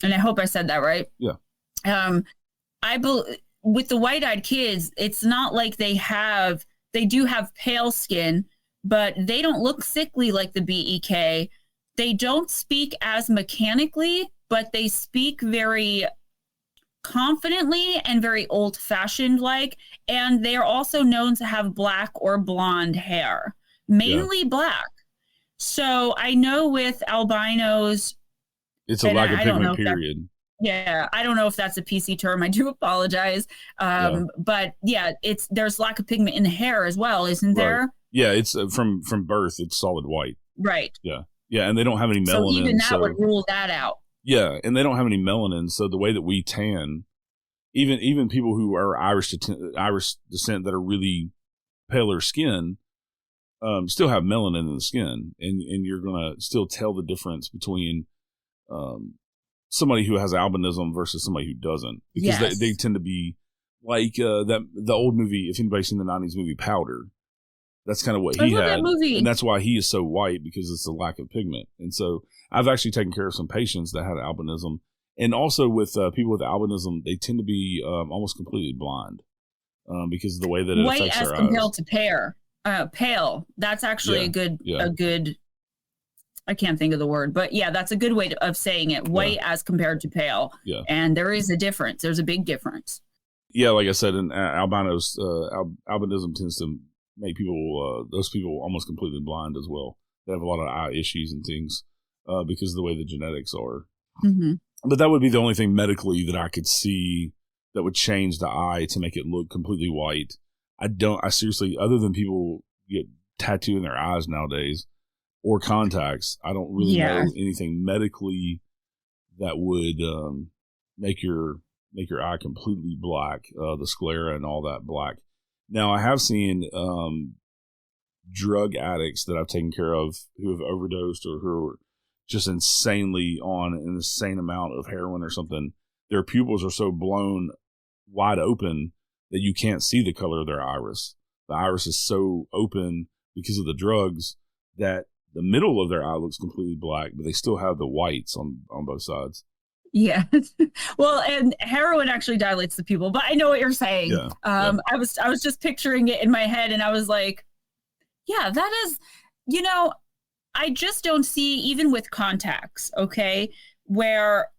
and I hope I said that right. Yeah. with the white-eyed kids, it's not like they do have pale skin, but they don't look sickly like the BEK. They don't speak as mechanically, but they speak very confidently and very old-fashioned like, and they are also known to have black or blonde hair, mainly black. So I know with albinos, it's a lack of pigment, period. I don't know if that's a PC term. I do apologize. But yeah, there's lack of pigment in the hair as well, isn't there? Yeah, it's from birth, it's solid white. Right. Yeah. Yeah, and they don't have any melanin. So even that would rule that out. Yeah, and they don't have any melanin, so the way that we tan, even people who are Irish descent that are really paler skin, still have melanin in the skin, and you're gonna still tell the difference between somebody who has albinism versus somebody who doesn't, because they tend to be like the old movie. If anybody's seen the '90s movie Powder, that's kind of what he had, and that's why he is so white, because it's a lack of pigment. And so I've actually taken care of some patients that had albinism, and also with people with albinism, they tend to be almost completely blind because of the way that it affects their eyes. White as compared to pale. That's actually a good. I can't think of the word, but yeah, that's a good way of saying it. White as compared to pale. Yeah, and there is a difference. There's a big difference. Yeah, like I said, in albinos, albinism tends to make those people almost completely blind as well. They have a lot of eye issues and things because of the way the genetics are. Mm-hmm. But that would be the only thing medically that I could see that would change the eye to make it look completely white. I seriously, other than people get tattoo in their eyes nowadays or contacts, I don't really know anything medically that would make your eye completely black, the sclera and all that black. Now, I have seen drug addicts that I've taken care of who have overdosed or who are just insanely on an insane amount of heroin or something. Their pupils are so blown wide open that you can't see the color of their iris. The iris is so open because of the drugs that the middle of their eye looks completely black, but they still have the whites on both sides. Yeah. Well, and heroin actually dilates the pupil, but I know what you're saying. I was just picturing it in my head, and I was like, yeah, that is, I just don't see, even with contacts, okay, where,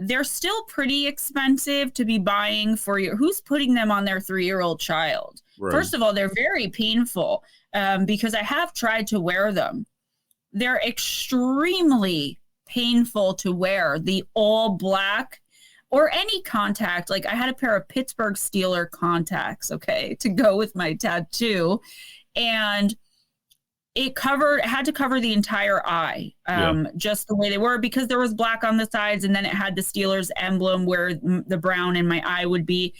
they're still pretty expensive to be buying for who's putting them on their 3-year-old child. Right. First of all, they're very painful because I have tried to wear them. They're extremely painful to wear, the all black or any contact. Like I had a pair of Pittsburgh Steeler contacts, okay, to go with my tattoo, and it had to cover the entire eye, just the way they were, because there was black on the sides, and then it had the Steelers emblem where the brown in my eye would be.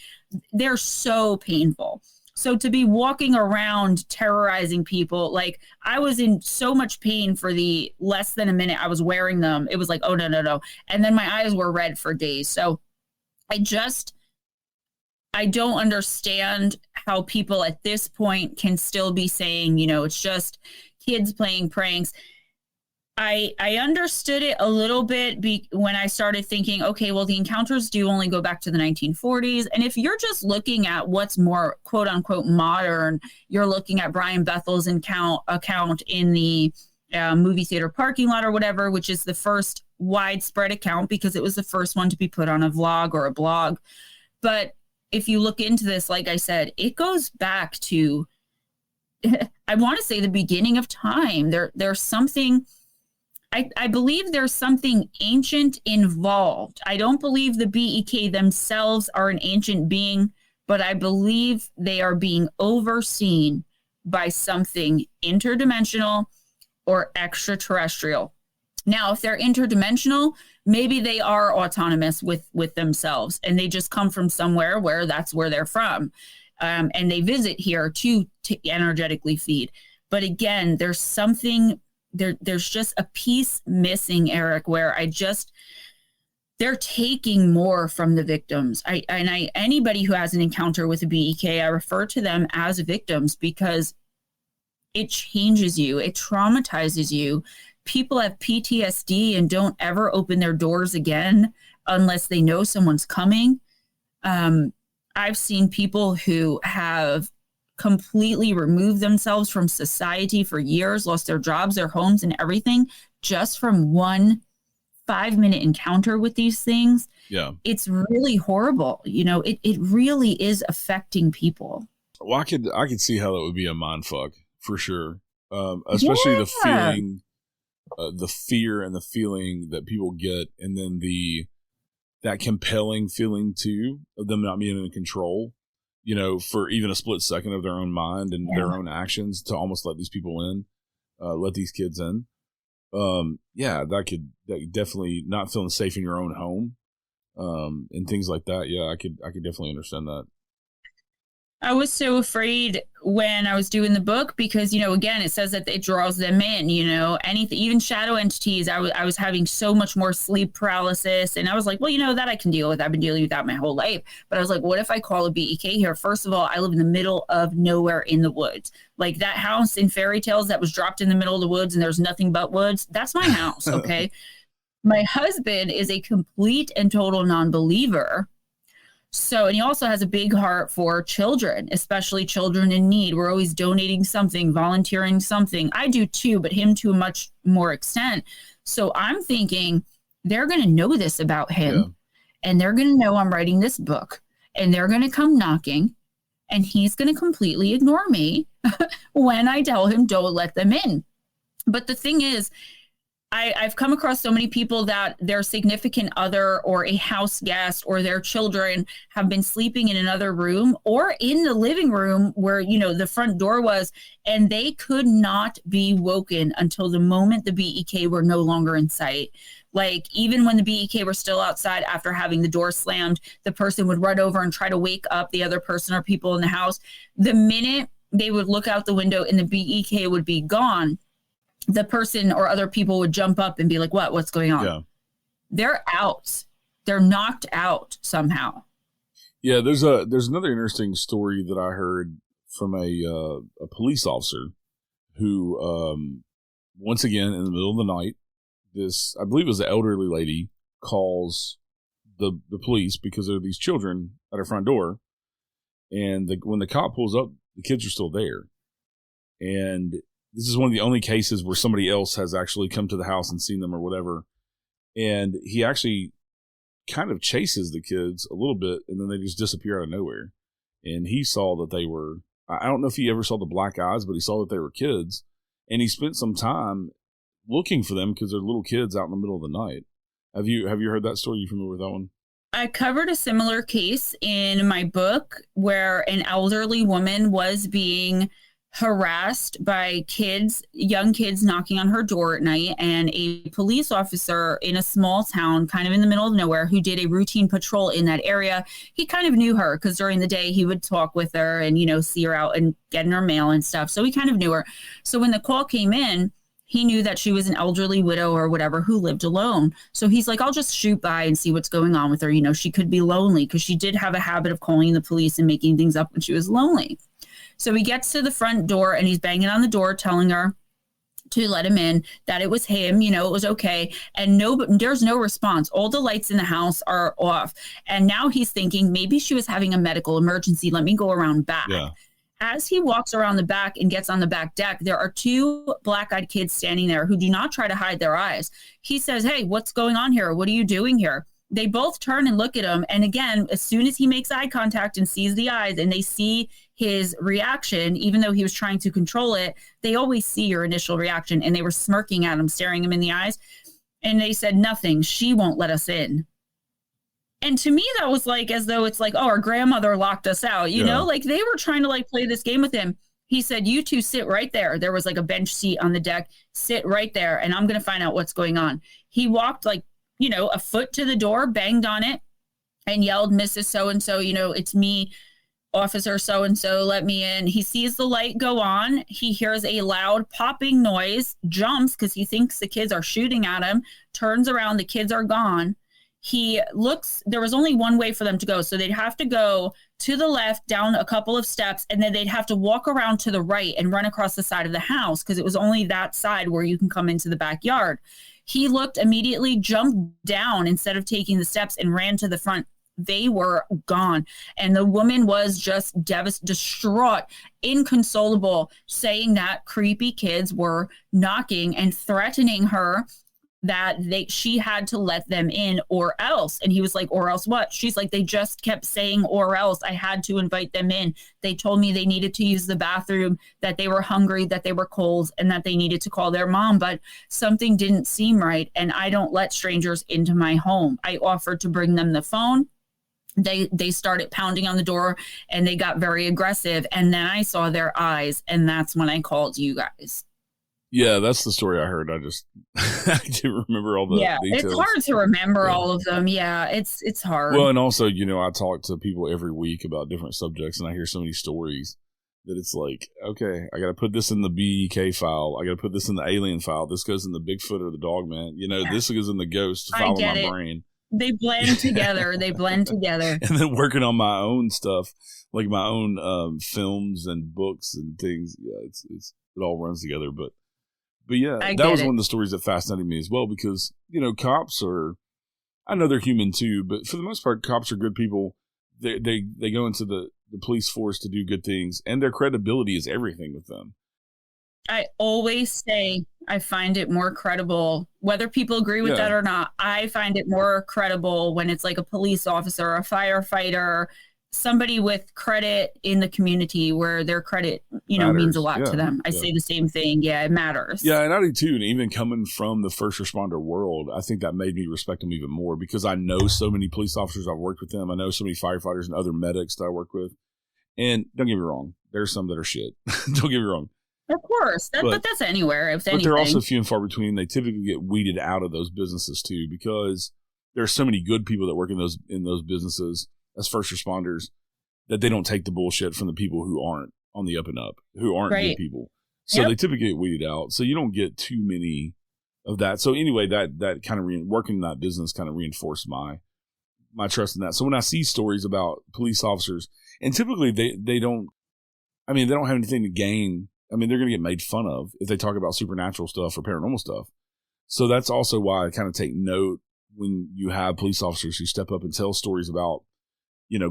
They're so painful. So to be walking around terrorizing people, like I was in so much pain for the less than a minute I was wearing them. It was like, oh, no. And then my eyes were red for days. So I don't understand how people at this point can still be saying, it's just kids playing pranks. I understood it a little bit when I started thinking, okay, well, the encounters do only go back to the 1940s. And if you're just looking at what's more quote unquote modern, you're looking at Brian Bethel's account in the movie theater parking lot or whatever, which is the first widespread account because it was the first one to be put on a vlog or a blog. But if you look into this, like I said, it goes back to, I want to say, the beginning of time. There's something... I believe there's something ancient involved. I don't believe the BEK themselves are an ancient being, but I believe they are being overseen by something interdimensional or extraterrestrial. Now, if they're interdimensional, maybe they are autonomous with themselves, and they just come from somewhere where that's where they're from. And they visit here to energetically feed. But again, there's something... There's just a piece missing, Eric, where they're taking more from the victims. Anybody who has an encounter with a BEK, I refer to them as victims because it changes you. It traumatizes you. People have PTSD and don't ever open their doors again unless they know someone's coming. I've seen people who have completely removed themselves from society for years, lost their jobs, their homes, and everything just from one 5-minute encounter with these things. Yeah. It's really horrible. It really is affecting people. Well, I could see how that would be a mind fuck for sure. Especially the feeling, the fear and the feeling that people get, and then that compelling feeling too of them not being in control, for even a split second of their own mind and their own actions to almost let these people in, let these kids in. That could definitely not feeling safe in your own home, and things like that. Yeah, I could definitely understand that. I was so afraid when I was doing the book because, again, it says that it draws them in, anything, even shadow entities. I was having so much more sleep paralysis, and I was like, well, that I can deal with. I've been dealing with that my whole life. But I was like, what if I call a BEK here? First of all, I live in the middle of nowhere in the woods. Like that house in fairy tales that was dropped in the middle of the woods and there's nothing but woods. That's my house. Okay. My husband is a complete and total non-believer. So, and he also has a big heart for children, especially children in need. We're always donating something, volunteering something. I do too, but him to a much more extent. So I'm thinking they're going to know this about him, and they're going to know I'm writing this book, and they're going to come knocking, and he's going to completely ignore me when I tell him don't let them in. But the thing is, I've come across so many people that their significant other or a house guest or their children have been sleeping in another room or in the living room where, the front door was, and they could not be woken until the moment the BEK were no longer in sight. Like even when the BEK were still outside after having the door slammed, the person would run over and try to wake up the other person or people in the house. The minute they would look out the window and the BEK would be gone, the person or other people would jump up and be like, what's going on? Yeah. They're out. They're knocked out somehow. Yeah. There's another interesting story that I heard from a police officer who, once again, in the middle of the night, this, I believe it was an elderly lady, calls the police because there are these children at her front door. And when the cop pulls up, the kids are still there. And this is one of the only cases where somebody else has actually come to the house and seen them or whatever. And he actually kind of chases the kids a little bit, and then they just disappear out of nowhere. And he saw that they were, I don't know if he ever saw the black eyes, but he saw that they were kids. And he spent some time looking for them because they're little kids out in the middle of the night. Have you heard that story? You familiar with that one? I covered a similar case in my book where an elderly woman was being harassed by young kids knocking on her door at night, and a police officer in a small town kind of in the middle of nowhere who did a routine patrol in that area. He kind of knew her because during the day he would talk with her and, see her out and getting her mail and stuff. So he kind of knew her. So when the call came in, he knew that she was an elderly widow or whatever who lived alone. So he's like, I'll just shoot by and see what's going on with her. She could be lonely because she did have a habit of calling the police and making things up when she was lonely. So he gets to the front door and he's banging on the door, telling her to let him in, that it was him, it was okay. And there's no response. All the lights in the house are off. And now he's thinking maybe she was having a medical emergency. Let me go around back. Yeah. As he walks around the back and gets on the back deck, there are two black-eyed kids standing there who do not try to hide their eyes. He says, hey, what's going on here? What are you doing here? They both turn and look at him. And again, as soon as he makes eye contact and sees the eyes and they see his reaction, even though he was trying to control it, they always see your initial reaction. And they were smirking at him, staring him in the eyes. And they said, nothing. She won't let us in. And to me, that was like as though it's like, oh, our grandmother locked us out, you know, like they were trying to play this game with him. He said, you two sit right there. There was a bench seat on the deck. Sit right there. And I'm going to find out what's going on. He walked a foot to the door, banged on it and yelled, Mrs. So-and-so, it's me, Officer so-and-so, let me in. He sees the light go on. He hears a loud popping noise, jumps because he thinks the kids are shooting at him, turns around, the kids are gone. He looks, there was only one way for them to go. So they'd have to go to the left, down a couple of steps, and then they'd have to walk around to the right and run across the side of the house because it was only that side where you can come into the backyard. He looked immediately, jumped down instead of taking the steps and ran to the front they were gone. And the woman was just distraught, inconsolable, saying that creepy kids were knocking and threatening her that she had to let them in or else. And he was like, or else what? She's like, they just kept saying or else. I had to invite them in. They told me they needed to use the bathroom, that they were hungry, that they were cold, and that they needed to call their mom. But something didn't seem right. And I don't let strangers into my home. I offered to bring them the phone. They started pounding on the door and they got very aggressive. And then I saw their eyes. And that's when I called you guys. Yeah, that's the story I heard. I didn't remember all the details. It's hard to remember all of them. Yeah, it's hard. Well, and also, I talk to people every week about different subjects, and I hear so many stories that it's like, okay, I got to put this in the BEK file. I got to put this in the alien file. This goes in the Bigfoot or the Dogman. This goes in the ghost file of my brain. They blend together. And then working on my own stuff, like my own films and books and things. Yeah, it all runs together, But yeah, that was one of the stories that fascinated me as well because, cops I know they're human too, but for the most part, cops are good people. They go into the police force to do good things, and their credibility is everything with them. I always say I find it more credible, whether people agree with that or not. I find it more credible when it's like a police officer, a firefighter, somebody with credit in the community where their credit, means a lot to them. I say the same thing. Yeah, it matters. Yeah, and I do too. And even coming from the first responder world, I think that made me respect them even more because I know so many police officers. I've worked with them. I know so many firefighters and other medics that I work with. And don't get me wrong, there's some that are shit. Don't get me wrong. Of course. But that's anywhere. But they're also few and far between. They typically get weeded out of those businesses too because there are so many good people that work in those businesses as first responders that they don't take the bullshit from the people who aren't on the up and up, who aren't good people. So they typically get weeded out. So you don't get too many of that. So anyway, that kind of working in that business kind of reinforced my trust in that. So when I see stories about police officers, and typically they don't have anything to gain. I mean, they're going to get made fun of if they talk about supernatural stuff or paranormal stuff. So that's also why I kind of take note when you have police officers who step up and tell stories about,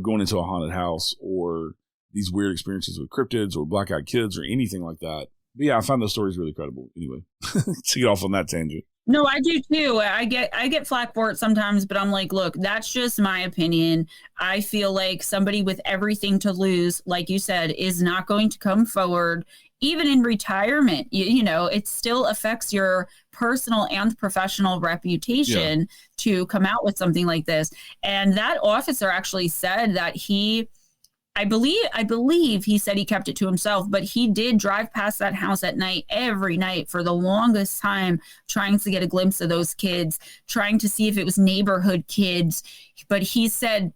going into a haunted house or these weird experiences with cryptids or black-eyed kids or anything like that. But yeah, I find those stories really credible. Anyway, to get off on that tangent. No, I do too. I get flack for it sometimes, but I'm like, look, that's just my opinion. I feel like somebody with everything to lose, like you said, is not going to come forward. Even in retirement, it still affects your personal and professional reputation to come out with something like this. And that officer actually said that I believe he said he kept it to himself, but he did drive past that house at night, every night for the longest time, trying to get a glimpse of those kids, trying to see if it was neighborhood kids. But he said,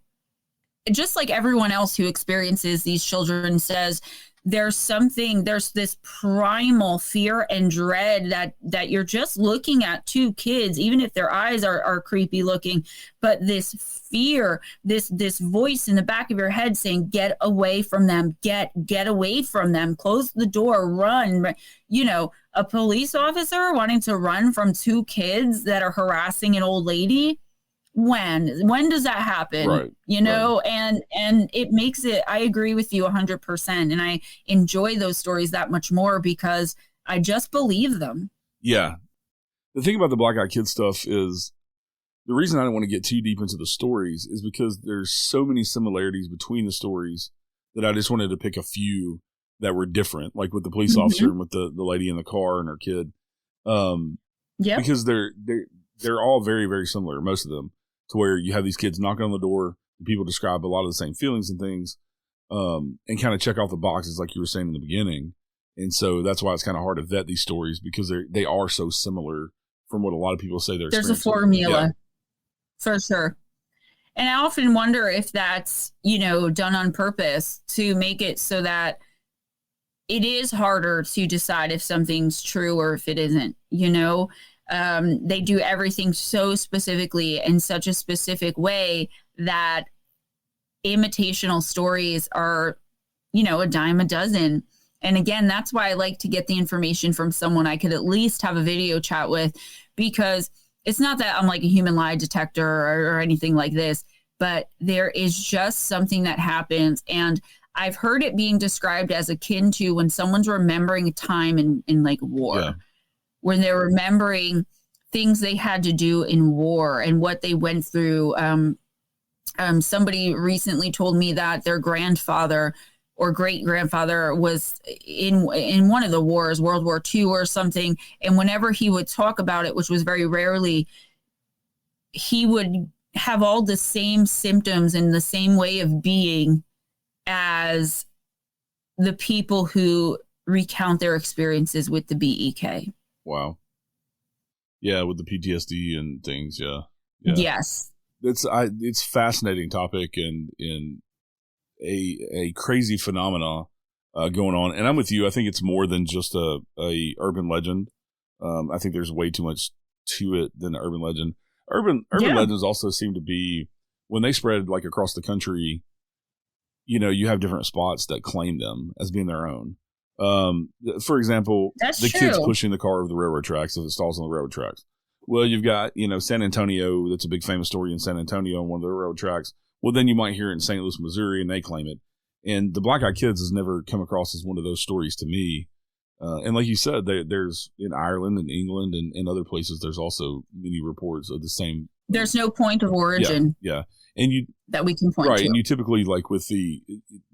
just like everyone else who experiences these children says, there's this primal fear and dread that you're just looking at two kids, even if their eyes are creepy looking, but this fear, this voice in the back of your head saying, get away from them, get away from them, close the door, run. A police officer wanting to run from two kids that are harassing an old lady. When does that happen? Right, and it makes it, I agree with you 100%. And I enjoy those stories that much more because I just believe them. Yeah. The thing about the black-eyed kid stuff is the reason I don't want to get too deep into the stories is because there's so many similarities between the stories that I just wanted to pick a few that were different, like with the police officer and with the lady in the car and her kid. Because they're all very, very similar, most of them, to where you have these kids knocking on the door, and people describe a lot of the same feelings and things, and kind of check off the boxes like you were saying in the beginning. And so that's why it's kind of hard to vet these stories because they are so similar from what a lot of people say they're experiencing. There's a formula, for sure. And I often wonder if that's, done on purpose to make it so that it is harder to decide if something's true or if it isn't, They do everything so specifically in such a specific way that imitational stories are, a dime a dozen. And again, that's why I like to get the information from someone I could at least have a video chat with, because it's not that I'm like a human lie detector or anything like this, but there is just something that happens. And I've heard it being described as akin to when someone's remembering a time in like war, when they're remembering things they had to do in war and what they went through. Somebody recently told me that their grandfather or great grandfather was in one of the wars, World War II or something. And whenever he would talk about it, which was very rarely, he would have all the same symptoms and the same way of being as the people who recount their experiences with the BEK. Wow. Yeah, with the PTSD and things. Yeah. Yes. It's fascinating topic and a crazy phenomena going on. And I'm with you. I think it's more than just a urban legend. I think there's way too much to it than an urban legend. Urban legends also seem to be, when they spread like across the country, you have different spots that claim them as being their own. For example, the kids pushing the car over the railroad tracks if it stalls on the railroad tracks. Well, you've got, San Antonio. That's a big famous story in San Antonio on one of the railroad tracks. Well, then you might hear it in St. Louis, Missouri, and they claim it. And the Black Eyed Kids has never come across as one of those stories to me. And like you said, there's in Ireland and England and other places, there's also many reports of the same. There's no point of origin. Yeah. And that we can point to. Right. And you typically, like with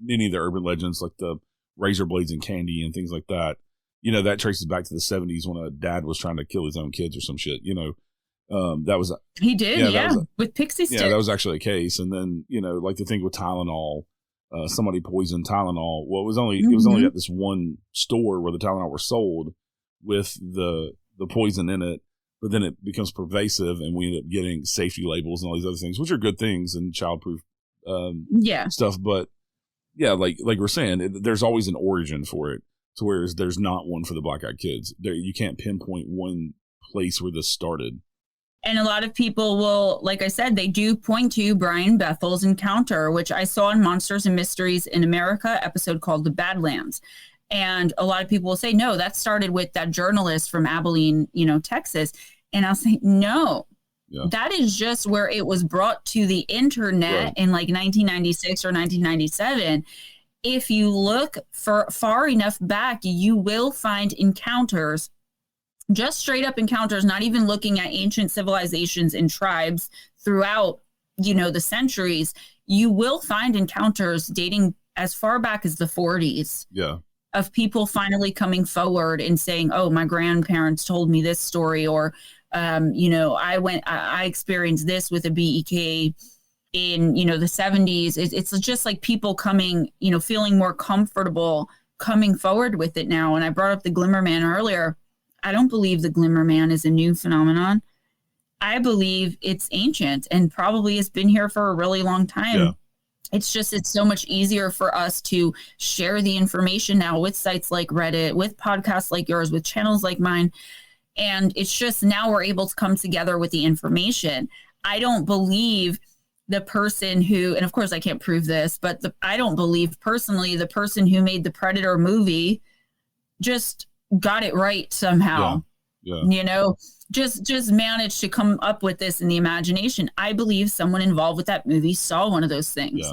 many of the urban legends, like the razor blades and candy and things like that, that traces back to the 70s when a dad was trying to kill his own kids or some shit, that was. He did, with pixie sticks. Yeah, that was actually a case. And then, like the thing with Tylenol, somebody poisoned Tylenol. Well, it was only at this one store where the Tylenol were sold with the poison in it, but then it becomes pervasive and we end up getting safety labels and all these other things, which are good things and childproof stuff. But yeah, like we're saying, there's always an origin for it. So whereas there's not one for the Black Eyed Kids. You can't pinpoint one place where this started. And a lot of people will, like I said, they do point to Brian Bethel's encounter, which I saw in Monsters and Mysteries in America episode called The Badlands. And a lot of people will say, no, that started with that journalist from Abilene, Texas. And I'll say, no, that is just where it was brought to the internet in like 1996 or 1997. If you look for far enough back, you will find encounters, just straight up encounters, not even looking at ancient civilizations and tribes throughout, the centuries. You will find encounters dating as far back as the 40s. Yeah. Of people finally coming forward and saying, oh, my grandparents told me this story, or, I experienced this with a BEK in, the 70s. It's just like people coming, feeling more comfortable coming forward with it now. And I brought up the Glimmer Man earlier. I don't believe the Glimmer Man is a new phenomenon. I believe it's ancient and probably has been here for a really long time. Yeah. It's so much easier for us to share the information now with sites like Reddit, with podcasts like yours, with channels like mine. And it's just now we're able to come together with the information. I don't believe the person who, and of course I can't prove this, but I don't believe personally the person who made the Predator movie just got it right somehow. Yeah. Just managed to come up with this in the imagination. I believe someone involved with that movie saw one of those things. Yeah.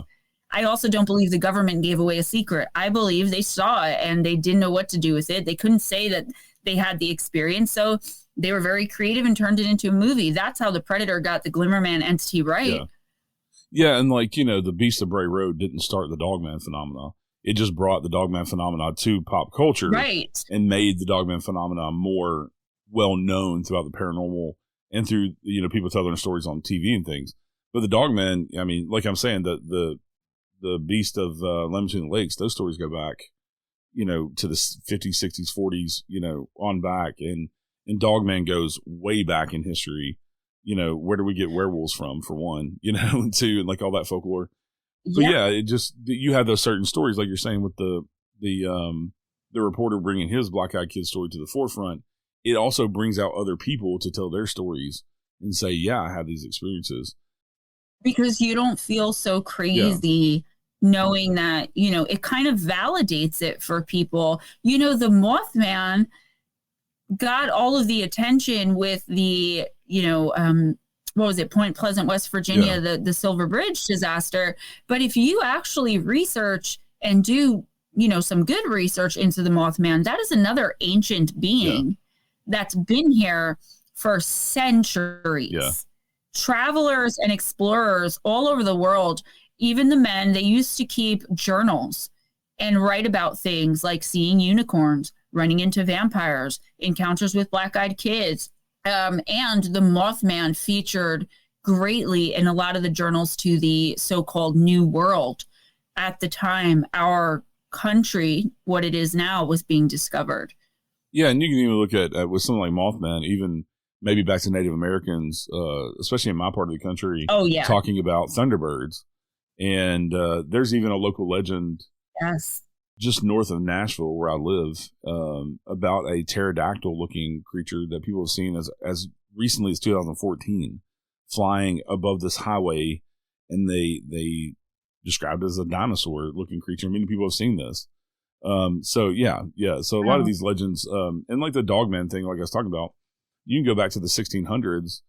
I also don't believe the government gave away a secret. I believe they saw it and they didn't know what to do with it. They couldn't say that they had the experience. So they were very creative and turned it into a movie. That's how the Predator got the Glimmerman entity right. Yeah. And the Beast of Bray Road didn't start the Dogman phenomena. It just brought the Dogman phenomena to pop culture. Right. And made the Dogman phenomena more well known throughout the paranormal and through, people telling their stories on TV and things. But the Dogman, I mean, like I'm saying, the Beast of Lemon Between the Lakes, those stories go back, to the 50s, 60s, 40s, on back. And Dogman goes way back in history. Where do we get werewolves from, for one, and two, and like all that folklore. But it just, you have those certain stories, like you're saying with the reporter bringing his Black Eyed Kid story to the forefront. It also brings out other people to tell their stories and say, yeah, I had these experiences. Because you don't feel so crazy knowing that, it kind of validates it for people. The Mothman got all of the attention with the, what was it, Point Pleasant, West Virginia, the Silver Bridge disaster. But if you actually research and do, some good research into the Mothman, that is another ancient being that's been here for centuries. Yeah. Travelers and explorers all over the world, even the men, they used to keep journals and write about things like seeing unicorns, running into vampires, encounters with black-eyed kids. And the Mothman featured greatly in a lot of the journals to the so-called New World. At the time, our country, what it is now, was being discovered. Yeah, and you can even look at with something like Mothman, even maybe back to Native Americans, especially in my part of the country, talking about Thunderbirds. And there's even a local legend just north of Nashville, where I live, about a pterodactyl-looking creature that people have seen as recently as 2014 flying above this highway, and they described it as a dinosaur-looking creature. Many people have seen this. So a lot of these legends, and like the Dogman thing, like I was talking about, you can go back to the 1600s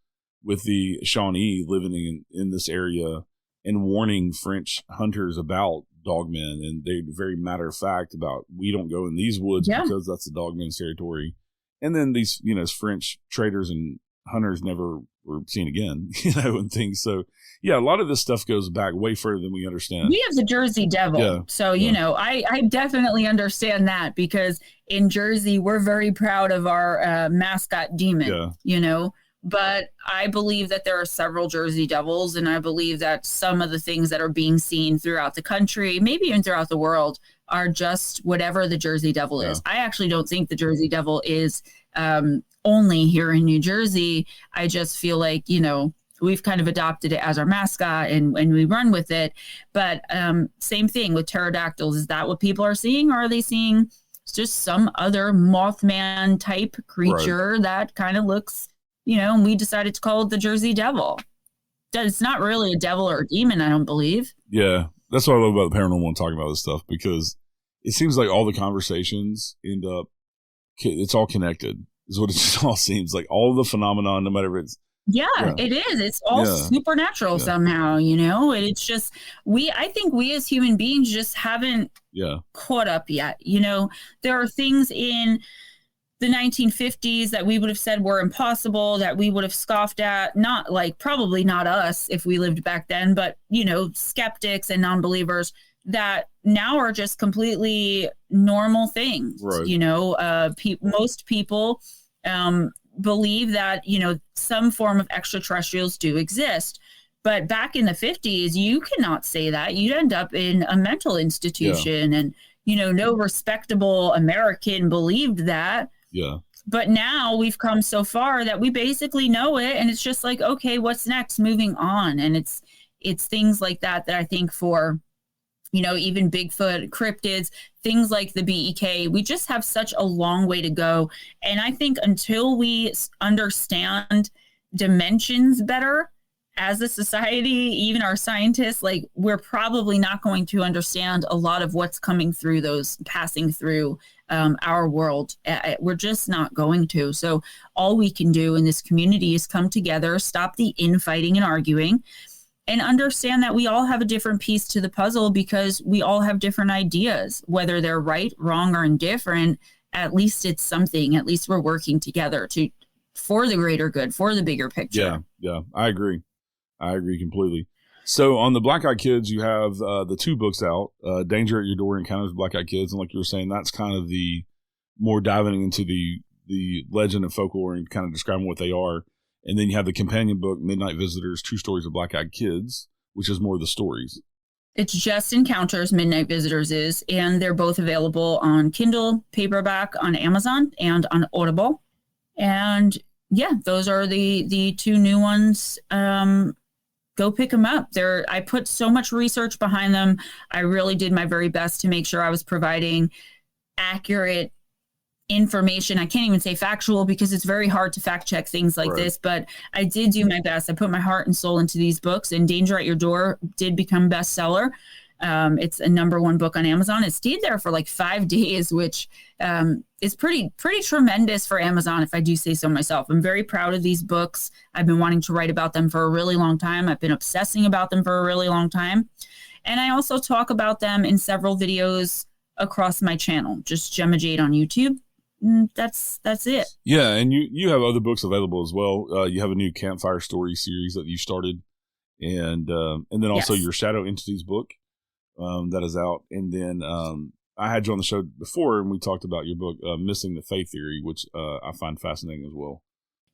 with the Shawnee living in this area and warning French hunters about dogmen, and they're very matter of fact about, we don't go in these woods because that's the dogman's territory. And then these, French traders and hunters never were seen again, and things. So a lot of this stuff goes back way further than we understand. We have the Jersey Devil. Yeah. So, I definitely understand that, because in Jersey, we're very proud of our mascot demon, But I believe that there are several Jersey Devils, and I believe that some of the things that are being seen throughout the country, maybe even throughout the world, are just whatever the Jersey Devil is. I actually don't think the Jersey Devil is only here in New Jersey. I just feel like, we've kind of adopted it as our mascot and we run with it. But same thing with pterodactyls. Is that what people are seeing? Or are they seeing just some other Mothman type creature that kind of looks, and we decided to call it the Jersey Devil. It's not really a devil or a demon, I don't believe. Yeah, that's what I love about the paranormal and talking about this stuff, because it seems like all the conversations end up, it's all connected, is what it just all seems like. All the phenomenon, no matter if it's, it is. It's all supernatural somehow, And it's just, I think we as human beings just haven't caught up yet. There are things in the 1950s that we would have said were impossible, that we would have scoffed at, probably not us if we lived back then, but, skeptics and non-believers that now are just completely normal things. Right. Most people believe that, some form of extraterrestrials do exist. But back in the 50s, you cannot say that. You'd end up in a mental institution and, no respectable American believed that. Yeah. But now we've come so far that we basically know it, and it's just like, okay, what's next? Moving on. And it's things like that I think for, even Bigfoot, cryptids, things like the BEK, we just have such a long way to go. And I think until we understand dimensions better as a society, even our scientists, we're probably not going to understand a lot of what's coming through passing through our world. We're just not going to. So all we can do in this community is come together, stop the infighting and arguing, and understand that we all have a different piece to the puzzle, because we all have different ideas, whether they're right, wrong, or indifferent. At least it's something. At least we're working together for the greater good, for the bigger picture. Yeah, I agree. I agree completely. So on the Black Eyed Kids, you have the two books out, Danger at Your Door, Encounters with Black Eyed Kids. And like you were saying, that's kind of the more diving into the legend and folklore and kind of describing what they are. And then you have the companion book, Midnight Visitors, True Stories of Black Eyed Kids, which is more of the stories. It's just Encounters, Midnight Visitors is, and they're both available on Kindle, paperback, on Amazon, and on Audible. And those are the two new ones. Go pick them up. I put so much research behind them. I really did my very best to make sure I was providing accurate information. I can't even say factual, because it's very hard to fact check things like this, but I did do my best. I put my heart and soul into these books, and Danger at Your Door did become bestseller. It's a #1 book on Amazon. It stayed there for like 5 days, which is pretty tremendous for Amazon, if I do say so myself. I'm very proud of these books. I've been wanting to write about them for a really long time. I've been obsessing about them for a really long time. And I also talk about them in several videos across my channel, just Gemma Jade on YouTube. That's it. Yeah, and you have other books available as well. You have a new campfire story series that you started, and then also your Shadow Entities book that is out. And then I had you on the show before, and we talked about your book, Missing the Faith Theory, which I find fascinating as well.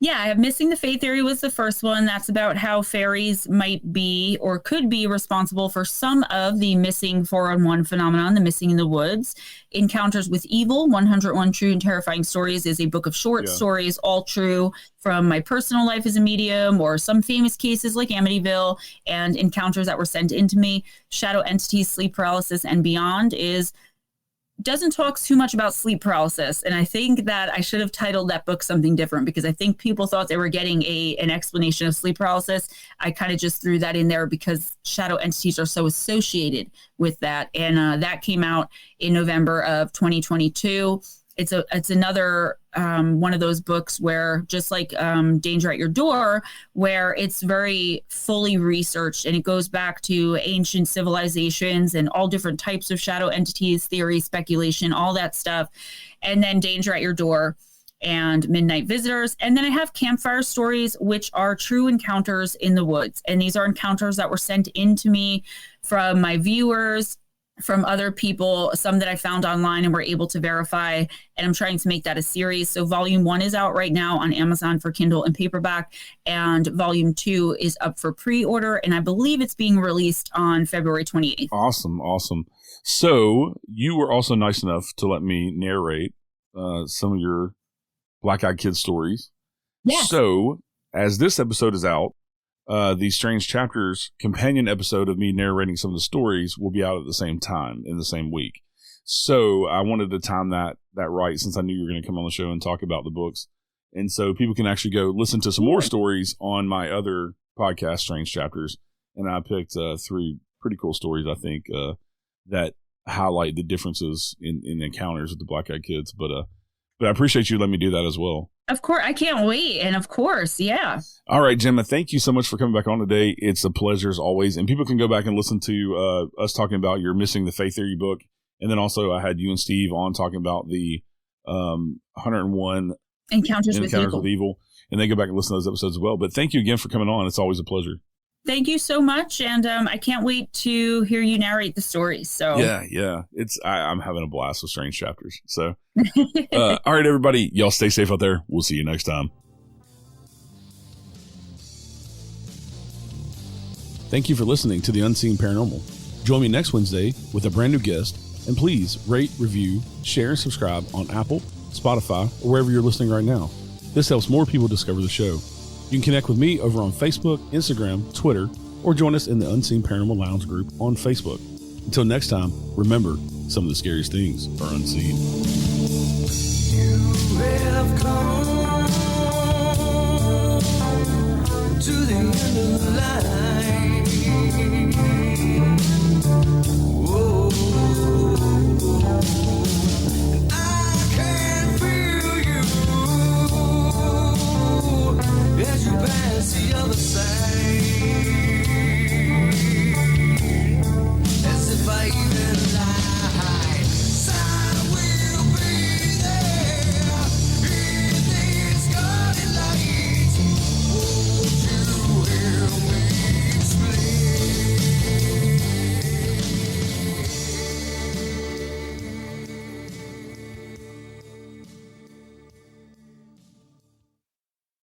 Yeah, I have Missing the Faith Theory was the first one. That's about how fairies might be or could be responsible for some of the missing 411 phenomenon, the missing in the woods. Encounters with Evil, 101 True and Terrifying Stories is a book of short stories, all true from my personal life as a medium or some famous cases like Amityville and encounters that were sent into me. Shadow Entities, Sleep Paralysis, and Beyond doesn't talk too much about sleep paralysis. And I think that I should have titled that book something different because I think people thought they were getting an explanation of sleep paralysis. I kind of just threw that in there because shadow entities are so associated with that. And that came out in November of 2022. It's another one of those books where, just like Danger at Your Door, where it's very fully researched and it goes back to ancient civilizations and all different types of shadow entities, theory, speculation, all that stuff. And then Danger at Your Door and Midnight Visitors. And then I have Campfire Stories, which are true encounters in the woods. And these are encounters that were sent in to me from my viewers, from other people, some that I found online and were able to verify. And I'm trying to make that a series. So volume 1 is out right now on Amazon for Kindle and paperback. And volume 2 is up for pre-order. And I believe it's being released on February 28th. Awesome. So you were also nice enough to let me narrate some of your Black Eyed Kids stories. Yes. So as this episode is out, the Strange Chapters companion episode of me narrating some of the stories will be out at the same time in the same week. So I wanted to time that right, since I knew you were going to come on the show and talk about the books. And so people can actually go listen to some more stories on my other podcast, Strange Chapters. And I picked 3 pretty cool stories, I think, that highlight the differences in encounters with the Black Eyed Kids. But I appreciate you letting me do that as well. Of course, I can't wait. And of course, yeah. All right, Gemma, thank you so much for coming back on today. It's a pleasure as always. And people can go back and listen to us talking about your Missing the Faith Theory book. And then also I had you and Steve on talking about the 101 Encounters with Evil. And they go back and listen to those episodes as well. But thank you again for coming on. It's always a pleasure. Thank you so much. And I can't wait to hear you narrate the stories. So yeah. I'm having a blast with Strange Chapters. So all right, everybody, y'all stay safe out there. We'll see you next time. Thank you for listening to The Unseen Paranormal. Join me next Wednesday with a brand new guest. And please rate, review, share, and subscribe on Apple, Spotify, or wherever you're listening right now. This helps more people discover the show. You can connect with me over on Facebook, Instagram, Twitter, or join us in the Unseen Paranormal Lounge group on Facebook. Until next time, remember, some of the scariest things are unseen. You have come to the end of the line. Whoa. I can feel you as you pass the other side, as if I even lied.